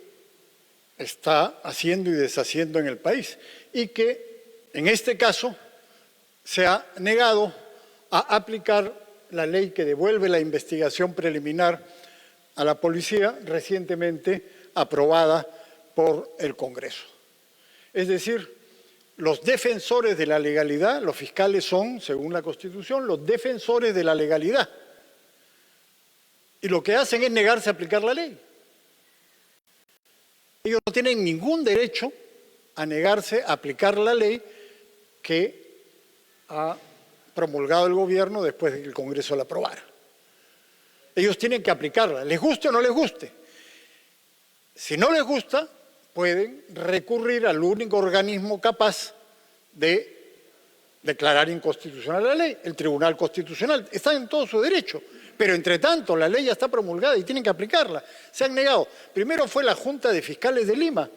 está haciendo y deshaciendo en el país y que, en este caso, se ha negado a aplicar la ley que devuelve la investigación preliminar a la policía, recientemente aprobada por el Congreso. Es decir, los defensores de la legalidad, los fiscales son, según la Constitución, los defensores de la legalidad. Y lo que hacen es negarse a aplicar la ley. Ellos no tienen ningún derecho a negarse a aplicar la ley que ha promulgado el gobierno después de que el Congreso la aprobara. Ellos tienen que aplicarla, les guste o no les guste. Si no les gusta, pueden recurrir al único organismo capaz de declarar inconstitucional la ley, el Tribunal Constitucional. Están en todo su derecho, pero entre tanto la ley ya está promulgada y tienen que aplicarla. Se han negado. Primero fue la Junta de Fiscales de Lima,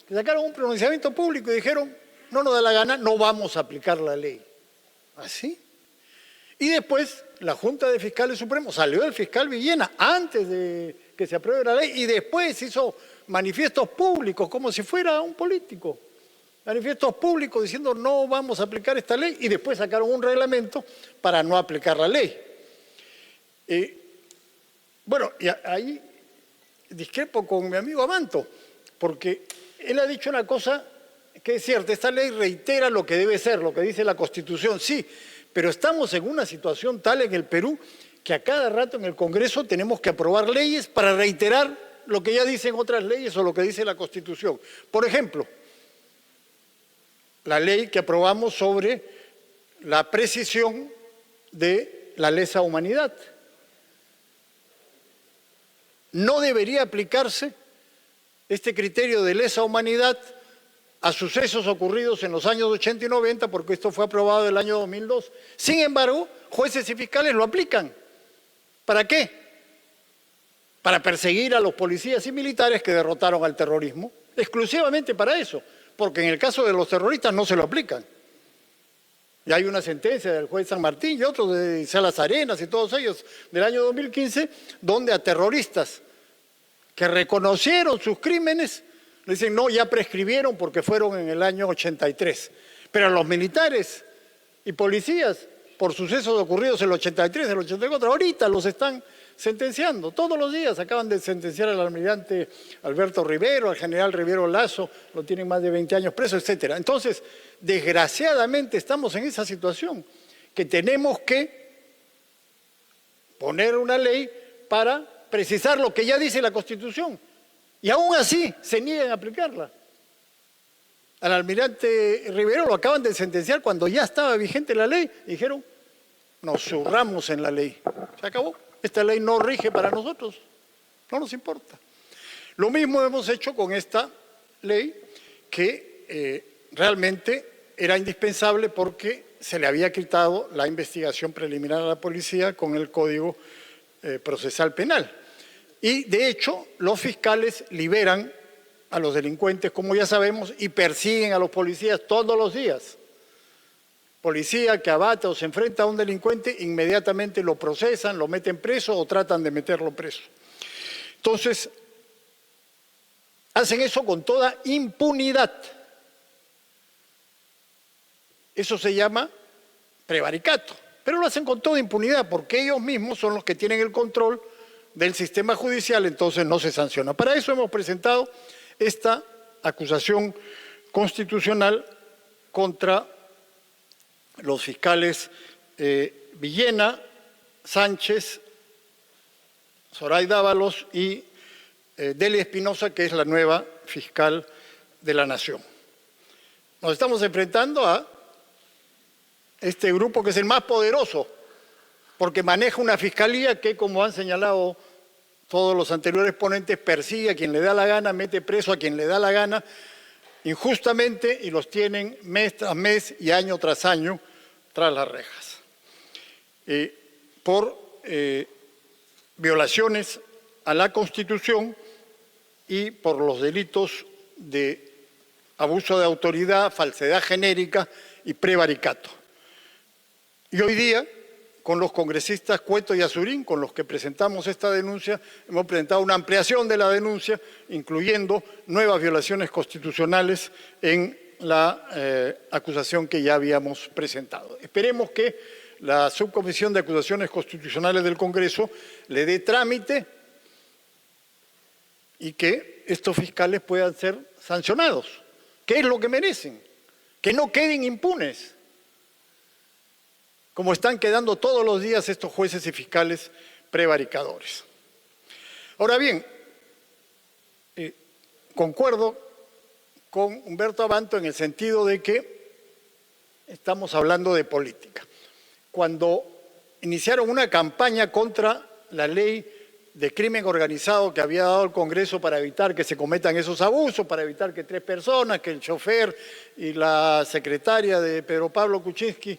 que sacaron un pronunciamiento público y dijeron, no nos da la gana, no vamos a aplicar la ley. ¿Así? Y después la Junta de Fiscales Supremos, salió el fiscal Villena antes de que se apruebe la ley y después hizo manifiestos públicos como si fuera un político. Manifiestos públicos diciendo no vamos a aplicar esta ley y después sacaron un reglamento para no aplicar la ley. Bueno, y ahí discrepo con mi amigo Abanto, porque él ha dicho una cosa que es cierta, esta ley reitera lo que debe ser, lo que dice la Constitución, sí, pero estamos en una situación tal en el Perú que a cada rato en el Congreso tenemos que aprobar leyes para reiterar lo que ya dicen otras leyes o lo que dice la Constitución. Por ejemplo, la ley que aprobamos sobre la precisión de la lesa humanidad. No debería aplicarse este criterio de lesa humanidad a sucesos ocurridos en los años 80 y 90, porque esto fue aprobado en el año 2002. Sin embargo, jueces y fiscales lo aplican. ¿Para qué? Para perseguir a los policías y militares que derrotaron al terrorismo, exclusivamente para eso, porque en el caso de los terroristas no se lo aplican. Y hay una sentencia del juez San Martín y otros de Salas Arenas y todos ellos del año 2015, donde a terroristas que reconocieron sus crímenes, le dicen, no, ya prescribieron porque fueron en el año 83. Pero a los militares y policías, por sucesos ocurridos en el 83, en el 84, ahorita los están sentenciando. Todos los días acaban de sentenciar al almirante Alberto Rivero, al general Rivero Lazo, lo tienen más de 20 años preso, etc. Entonces, desgraciadamente estamos en esa situación, que tenemos que poner una ley para precisar lo que ya dice la Constitución. Y aún así se niegan a aplicarla. Al almirante Rivero lo acaban de sentenciar cuando ya estaba vigente la ley. Dijeron, nos zurramos en la ley. Se acabó. Esta ley no rige para nosotros. No nos importa. Lo mismo hemos hecho con esta ley que realmente era indispensable porque se le había quitado la investigación preliminar a la policía con el Código Procesal Penal. Y, de hecho, los fiscales liberan a los delincuentes, como ya sabemos, y persiguen a los policías todos los días. Policía que abate o se enfrenta a un delincuente, inmediatamente lo procesan, lo meten preso o tratan de meterlo preso. Entonces, hacen eso con toda impunidad. Eso se llama prevaricato, pero lo hacen con toda impunidad porque ellos mismos son los que tienen el control del sistema judicial, entonces no se sanciona. Para eso hemos presentado esta acusación constitucional contra los fiscales Villena, Sánchez, Zoraida Ábalos y Delia Espinosa, que es la nueva fiscal de la Nación. Nos estamos enfrentando a este grupo que es el más poderoso, porque maneja una fiscalía que, como han señalado todos los anteriores ponentes, persigue a quien le da la gana, mete preso a quien le da la gana, injustamente, y los tienen mes tras mes y año tras año tras las rejas. Por violaciones a la Constitución y por los delitos de abuso de autoridad, falsedad genérica y prevaricato. Y hoy día, con los congresistas Cueto y Azurín, con los que presentamos esta denuncia, hemos presentado una ampliación de la denuncia, incluyendo nuevas violaciones constitucionales en la acusación que ya habíamos presentado. Esperemos que la Subcomisión de Acusaciones Constitucionales del Congreso le dé trámite y que estos fiscales puedan ser sancionados, que es lo que merecen, que no queden impunes, como están quedando todos los días estos jueces y fiscales prevaricadores. Ahora bien, concuerdo con Humberto Abanto en el sentido de que estamos hablando de política. Cuando iniciaron una campaña contra la ley de crimen organizado que había dado el Congreso para evitar que se cometan esos abusos, para evitar que 3 personas, que el chofer y la secretaria de Pedro Pablo Kuczynski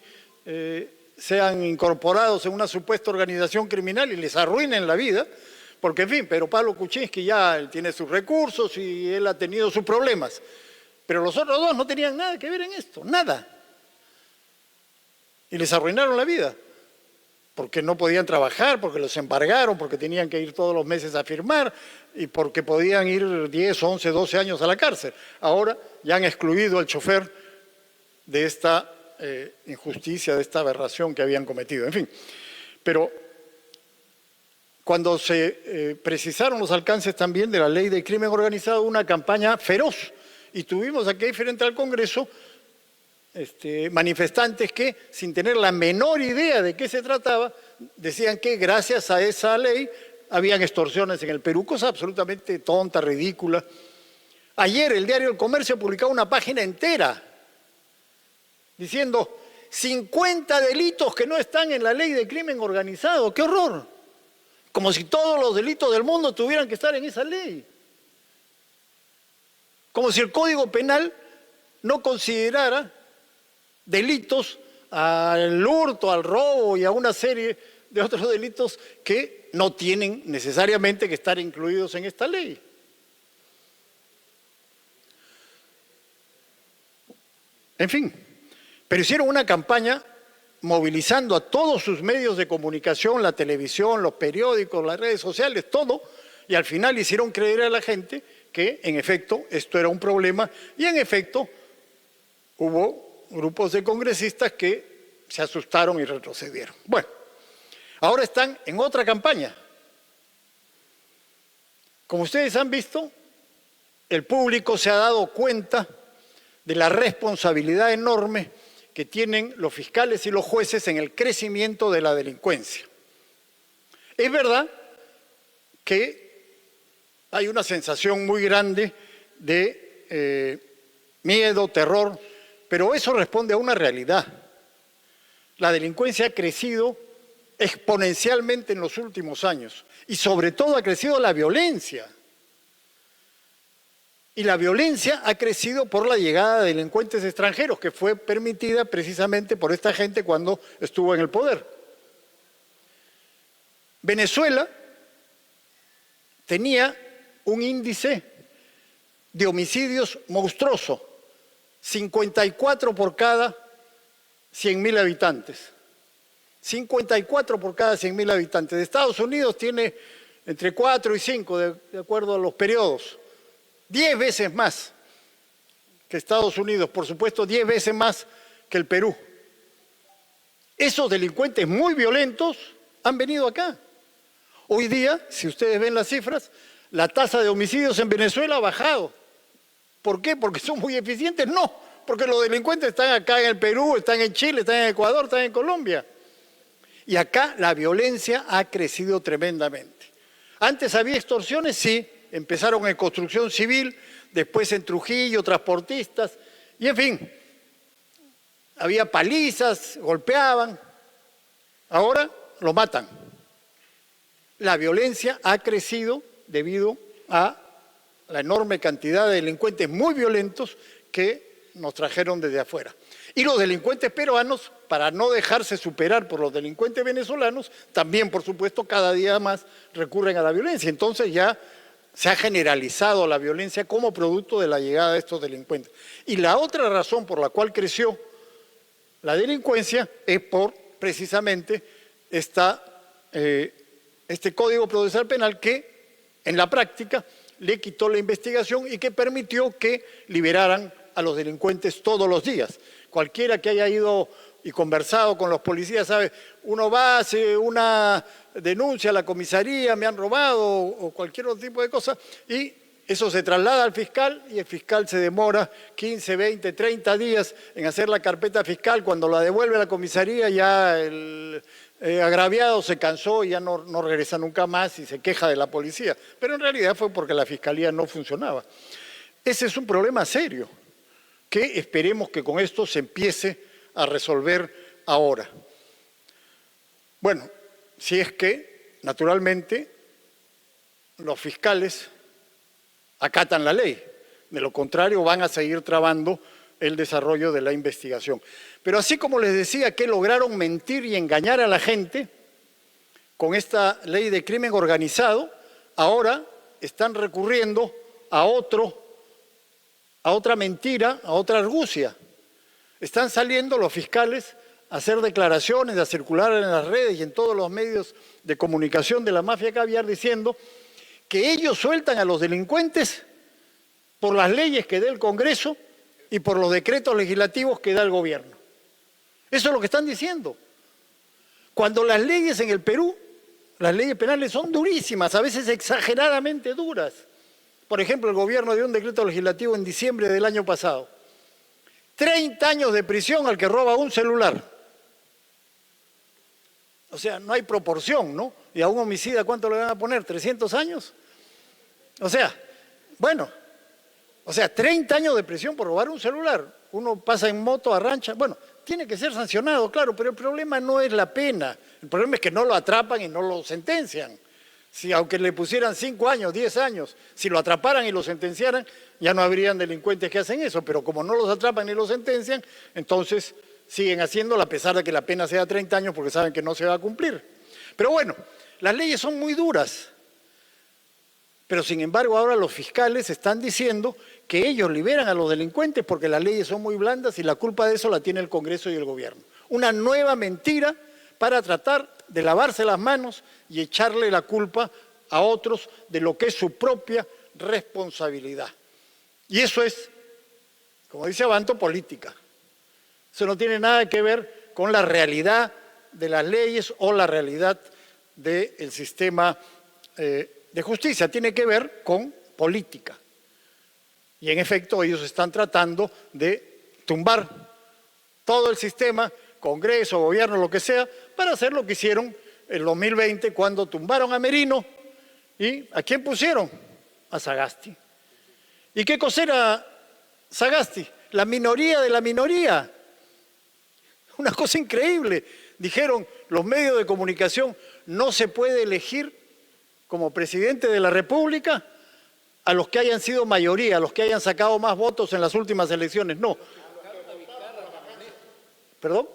sean incorporados en una supuesta organización criminal y les arruinen la vida, porque en fin, Pedro Pablo Kuczynski ya él tiene sus recursos y él ha tenido sus problemas, pero los otros 2 no tenían nada que ver en esto, nada. Y les arruinaron la vida, porque no podían trabajar, porque los embargaron, porque tenían que ir todos los meses a firmar y porque podían ir 10, 11, 12 años a la cárcel. Ahora ya han excluido al chofer de esta injusticia, de esta aberración que habían cometido. En fin, pero cuando se precisaron los alcances también de la ley de crimen organizado, una campaña feroz, y tuvimos aquí frente al Congreso manifestantes que, sin tener la menor idea de qué se trataba, decían que gracias a esa ley habían extorsiones en el Perú, cosa absolutamente tonta, ridícula. Ayer el diario El Comercio publicaba una página entera diciendo 50 delitos que no están en la ley de crimen organizado. ¡Qué horror! Como si todos los delitos del mundo tuvieran que estar en esa ley. Como si el Código Penal no considerara delitos al hurto, al robo y a una serie de otros delitos que no tienen necesariamente que estar incluidos en esta ley. En fin, pero hicieron una campaña movilizando a todos sus medios de comunicación, la televisión, los periódicos, las redes sociales, todo, y al final hicieron creer a la gente que en efecto esto era un problema y en efecto hubo grupos de congresistas que se asustaron y retrocedieron. Bueno, ahora están en otra campaña. Como ustedes han visto, el público se ha dado cuenta de la responsabilidad enorme que tienen los fiscales y los jueces en el crecimiento de la delincuencia. Es verdad que hay una sensación muy grande de miedo, terror, pero eso responde a una realidad. La delincuencia ha crecido exponencialmente en los últimos años y sobre todo ha crecido la violencia. Y la violencia ha crecido por la llegada de delincuentes extranjeros, que fue permitida precisamente por esta gente cuando estuvo en el poder. Venezuela tenía un índice de homicidios monstruoso, 54 por cada 100.000 habitantes. 54 por cada 100.000 habitantes. Estados Unidos tiene entre 4 y 5, de acuerdo a los periodos. 10 veces más que Estados Unidos, por supuesto 10 veces más que el Perú. Esos delincuentes muy violentos han venido acá. Hoy día, si ustedes ven las cifras, la tasa de homicidios en Venezuela ha bajado. ¿Por qué? ¿Porque son muy eficientes? No, porque los delincuentes están acá en el Perú, están en Chile, están en Ecuador, están en Colombia. Y acá la violencia ha crecido tremendamente. Antes había extorsiones, sí. Empezaron en construcción civil, después en Trujillo, transportistas, y en fin, había palizas, golpeaban, ahora lo matan. La violencia ha crecido debido a la enorme cantidad de delincuentes muy violentos que nos trajeron desde afuera. Y los delincuentes peruanos, para no dejarse superar por los delincuentes venezolanos, también, por supuesto, cada día más recurren a la violencia. Entonces ya se ha generalizado la violencia como producto de la llegada de estos delincuentes. Y la otra razón por la cual creció la delincuencia es por, precisamente, este Código Procesal Penal que en la práctica le quitó la investigación y que permitió que liberaran a los delincuentes todos los días. Cualquiera que haya ido y conversado con los policías sabe, uno va, hace una denuncia a la comisaría, me han robado o cualquier otro tipo de cosa, y eso se traslada al fiscal y el fiscal se demora 15, 20, 30 días en hacer la carpeta fiscal. Cuando la devuelve a la comisaría ya el agraviado se cansó y ya no regresa nunca más y se queja de la policía. Pero en realidad fue porque la fiscalía no funcionaba. Ese es un problema serio que esperemos que con esto se empiece a resolver ahora. Bueno, si es que, naturalmente, los fiscales acatan la ley. De lo contrario, van a seguir trabando el desarrollo de la investigación. Pero así como les decía que lograron mentir y engañar a la gente con esta ley de crimen organizado, ahora están recurriendo a otra mentira, a otra argucia. Están saliendo los fiscales a hacer declaraciones, a circular en las redes y en todos los medios de comunicación de la mafia caviar diciendo que ellos sueltan a los delincuentes por las leyes que da el Congreso y por los decretos legislativos que da el gobierno. Eso es lo que están diciendo. Cuando las leyes en el Perú, las leyes penales son durísimas, a veces exageradamente duras. Por ejemplo, el gobierno dio un decreto legislativo en diciembre del año pasado. 30 años de prisión al que roba un celular. O sea, no hay proporción, ¿no? Y a un homicida, ¿cuánto le van a poner? ¿300 años? O sea, bueno, 30 años de prisión por robar un celular. Uno pasa en moto, arrancha, bueno, tiene que ser sancionado, claro, pero el problema no es la pena. El problema es que no lo atrapan y no lo sentencian. Si aunque le pusieran 5 años, 10 años, si lo atraparan y lo sentenciaran, ya no habrían delincuentes que hacen eso, pero como no los atrapan ni los sentencian, entonces siguen haciéndolo a pesar de que la pena sea 30 años porque saben que no se va a cumplir. Pero bueno, las leyes son muy duras, pero sin embargo ahora los fiscales están diciendo que ellos liberan a los delincuentes porque las leyes son muy blandas y la culpa de eso la tiene el Congreso y el gobierno. Una nueva mentira para tratar de lavarse las manos y echarle la culpa a otros de lo que es su propia responsabilidad. Y eso es, como dice Abanto, política. Eso no tiene nada que ver con la realidad de las leyes o la realidad del sistema de justicia, tiene que ver con política. Y en efecto ellos están tratando de tumbar todo el sistema, Congreso, gobierno, lo que sea, para hacer lo que hicieron en 2020 cuando tumbaron a Merino y ¿a quién pusieron? A Sagasti. ¿Y qué cosa era Sagasti? La minoría de la minoría. Una cosa increíble. Dijeron los medios de comunicación, no se puede elegir como presidente de la República a los que hayan sido mayoría, a los que hayan sacado más votos en las últimas elecciones. No. ¿Perdón?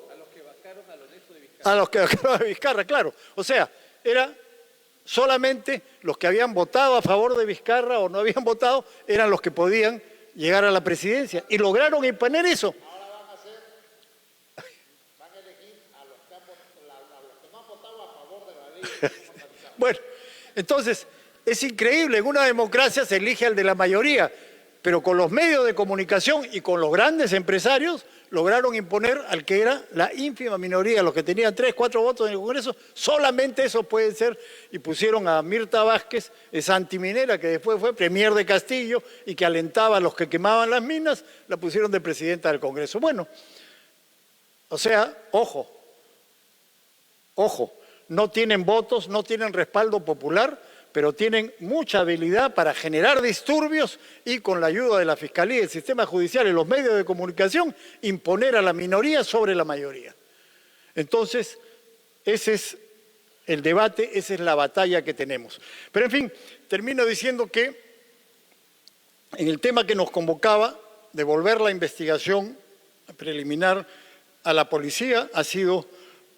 A los que vacaron a Vizcarra, claro. O sea, era solamente los que habían votado a favor de Vizcarra o no habían votado, eran los que podían llegar a la presidencia. Y lograron imponer eso. Van a elegir a los que no han votado a favor de la ley. Bueno, entonces, es increíble, en una democracia se elige al de la mayoría, pero con los medios de comunicación y con los grandes empresarios lograron imponer al que era la ínfima minoría, los que tenían 3, 4 votos en el Congreso, solamente eso puede ser, y pusieron a Mirta Vázquez, esa antiminera que después fue premier de Castillo y que alentaba a los que quemaban las minas, la pusieron de presidenta del Congreso. Bueno, o sea, ojo, no tienen votos, no tienen respaldo popular, pero tienen mucha habilidad para generar disturbios y con la ayuda de la Fiscalía, el sistema judicial y los medios de comunicación, imponer a la minoría sobre la mayoría. Entonces, ese es el debate, esa es la batalla que tenemos. Pero en fin, termino diciendo que en el tema que nos convocaba, devolver la investigación preliminar a la policía, ha sido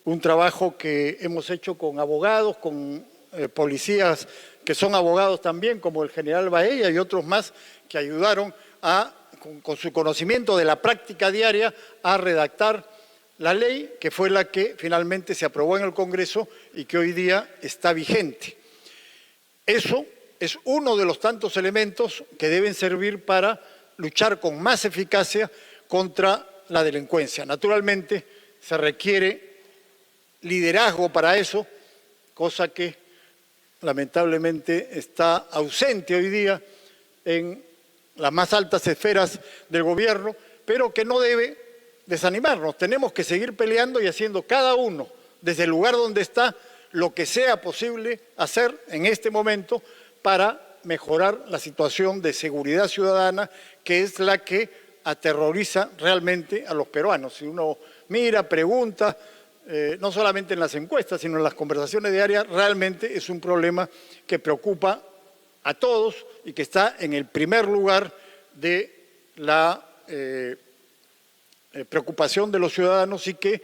un trabajo que hemos hecho con abogados, con policías que son abogados también, como el general Baella y otros más, que ayudaron con su conocimiento de la práctica diaria a redactar la ley que fue la que finalmente se aprobó en el Congreso y que hoy día está vigente. Eso es uno de los tantos elementos que deben servir para luchar con más eficacia contra la delincuencia. Naturalmente, se requiere liderazgo para eso, cosa que lamentablemente está ausente hoy día en las más altas esferas del gobierno, pero que no debe desanimarnos. Tenemos que seguir peleando y haciendo cada uno, desde el lugar donde está, lo que sea posible hacer en este momento para mejorar la situación de seguridad ciudadana, que es la que aterroriza realmente a los peruanos. Si uno mira, pregunta, no solamente en las encuestas, sino en las conversaciones diarias, realmente es un problema que preocupa a todos y que está en el primer lugar de la preocupación de los ciudadanos y que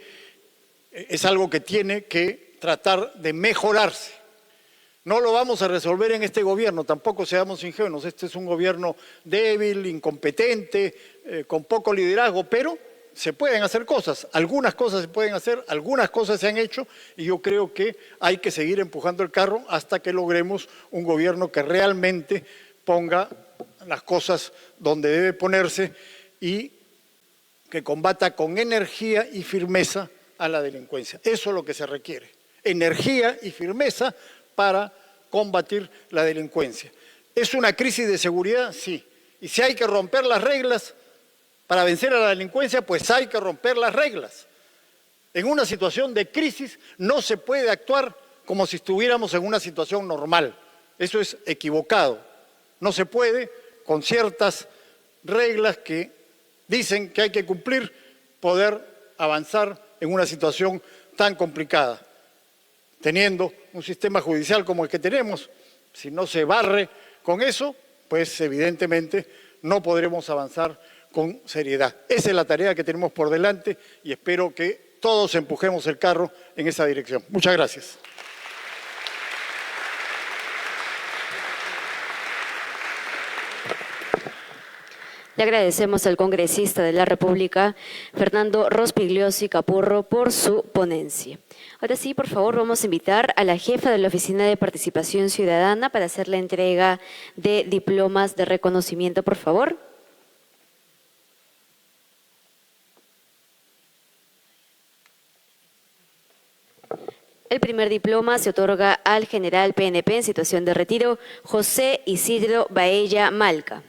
es algo que tiene que tratar de mejorarse. No lo vamos a resolver en este gobierno, tampoco seamos ingenuos. Este es un gobierno débil, incompetente, con poco liderazgo, pero se pueden hacer cosas. Algunas cosas se pueden hacer, algunas cosas se han hecho y yo creo que hay que seguir empujando el carro hasta que logremos un gobierno que realmente ponga las cosas donde debe ponerse y que combata con energía y firmeza a la delincuencia. Eso es lo que se requiere, energía y firmeza para combatir la delincuencia. ¿Es una crisis de seguridad? Sí. Y si hay que romper las reglas para vencer a la delincuencia, pues hay que romper las reglas. En una situación de crisis no se puede actuar como si estuviéramos en una situación normal. Eso es equivocado. No se puede, con ciertas reglas que dicen que hay que cumplir, poder avanzar en una situación tan complicada. Teniendo un sistema judicial como el que tenemos, si no se barre con eso, pues evidentemente no podremos avanzar con seriedad. Esa es la tarea que tenemos por delante y espero que todos empujemos el carro en esa dirección. Muchas gracias. Le agradecemos al congresista de la República, Fernando Rospigliosi Capurro, por su ponencia. Ahora sí, por favor, vamos a invitar a la jefa de la Oficina de Participación Ciudadana para hacer la entrega de diplomas de reconocimiento, por favor. El primer diploma se otorga al general PNP en situación de retiro, José Isidro Baella Malca.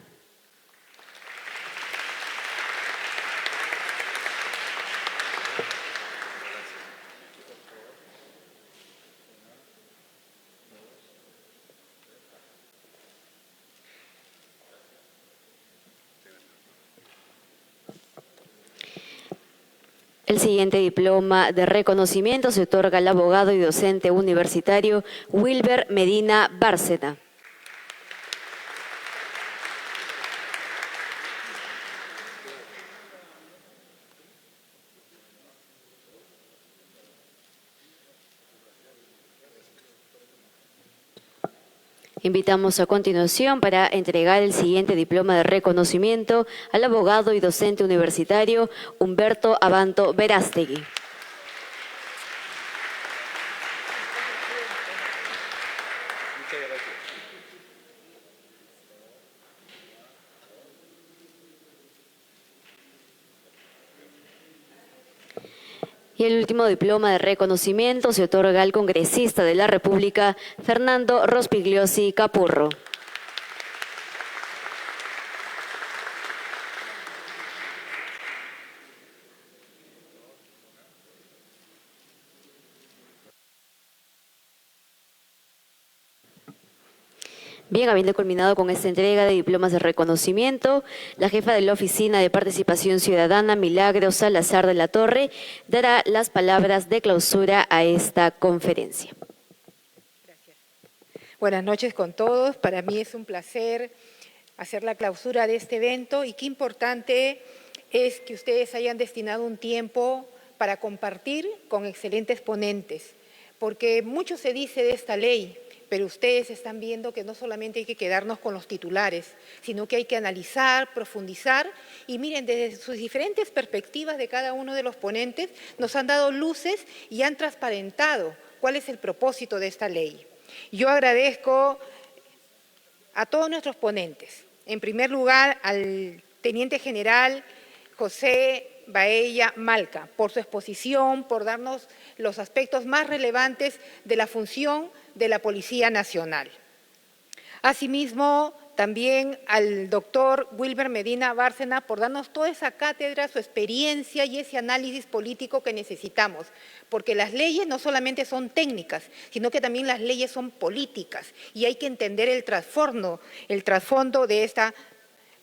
El siguiente diploma de reconocimiento se otorga al abogado y docente universitario Wilber Medina Bárcena. Invitamos a continuación para entregar el siguiente diploma de reconocimiento al abogado y docente universitario Humberto Abanto Verástegui. Y el último diploma de reconocimiento se otorga al congresista de la República, Fernando Rospigliosi Capurro. Bien, habiendo culminado con esta entrega de diplomas de reconocimiento, la jefa de la Oficina de Participación Ciudadana, Milagros Salazar de la Torre, dará las palabras de clausura a esta conferencia. Gracias. Buenas noches con todos. Para mí es un placer hacer la clausura de este evento y qué importante es que ustedes hayan destinado un tiempo para compartir con excelentes ponentes, porque mucho se dice de esta ley, pero ustedes están viendo que no solamente hay que quedarnos con los titulares, sino que hay que analizar, profundizar y miren, desde sus diferentes perspectivas de cada uno de los ponentes nos han dado luces y han transparentado cuál es el propósito de esta ley. Yo agradezco a todos nuestros ponentes, en primer lugar al Teniente General José Baella Malca, por su exposición, por darnos los aspectos más relevantes de la función de la Policía Nacional. Asimismo, también al doctor Wilber Medina Bárcena por darnos toda esa cátedra, su experiencia y ese análisis político que necesitamos, porque las leyes no solamente son técnicas, sino que también las leyes son políticas y hay que entender el trasfondo de esta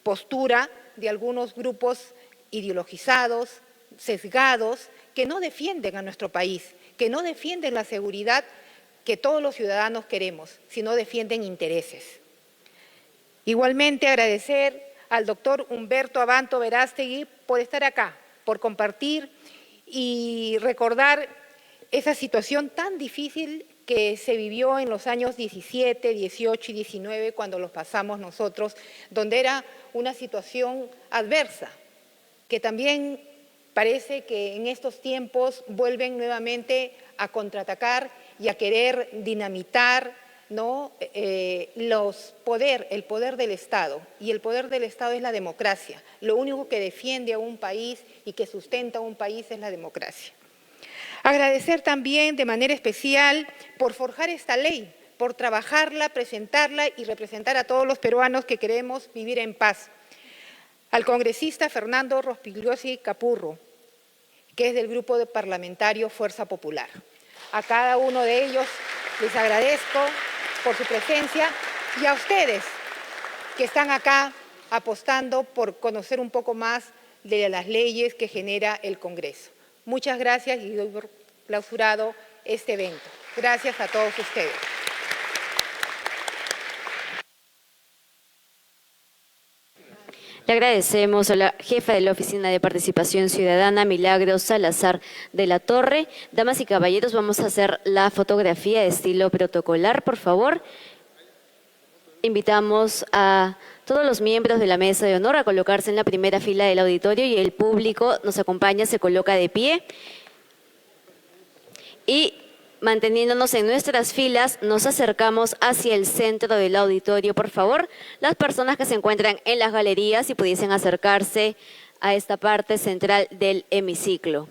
postura de algunos grupos ideologizados, sesgados, que no defienden a nuestro país, que no defienden la seguridad que todos los ciudadanos queremos, sino defienden intereses. Igualmente agradecer al doctor Humberto Abanto Verástegui por estar acá, por compartir y recordar esa situación tan difícil que se vivió en los años 17, 18 y 19 cuando los pasamos nosotros, donde era una situación adversa, que también parece que en estos tiempos vuelven nuevamente a contraatacar y a querer dinamitar, ¿no? El poder del Estado, y el poder del Estado es la democracia. Lo único que defiende a un país y que sustenta a un país es la democracia. Agradecer también de manera especial por forjar esta ley, por trabajarla, presentarla y representar a todos los peruanos que queremos vivir en paz. Al congresista Fernando Rospigliosi Capurro, que es del grupo parlamentario Fuerza Popular. A cada uno de ellos les agradezco por su presencia y a ustedes que están acá apostando por conocer un poco más de las leyes que genera el Congreso. Muchas gracias y doy por clausurado este evento. Gracias a todos ustedes. Le agradecemos a la jefa de la Oficina de Participación Ciudadana, Milagros Salazar de la Torre. Damas y caballeros, vamos a hacer la fotografía de estilo protocolar, por favor. Invitamos a todos los miembros de la mesa de honor a colocarse en la primera fila del auditorio y el público nos acompaña, se coloca de pie. Y manteniéndonos en nuestras filas, nos acercamos hacia el centro del auditorio. Por favor, las personas que se encuentran en las galerías, si pudiesen acercarse a esta parte central del hemiciclo.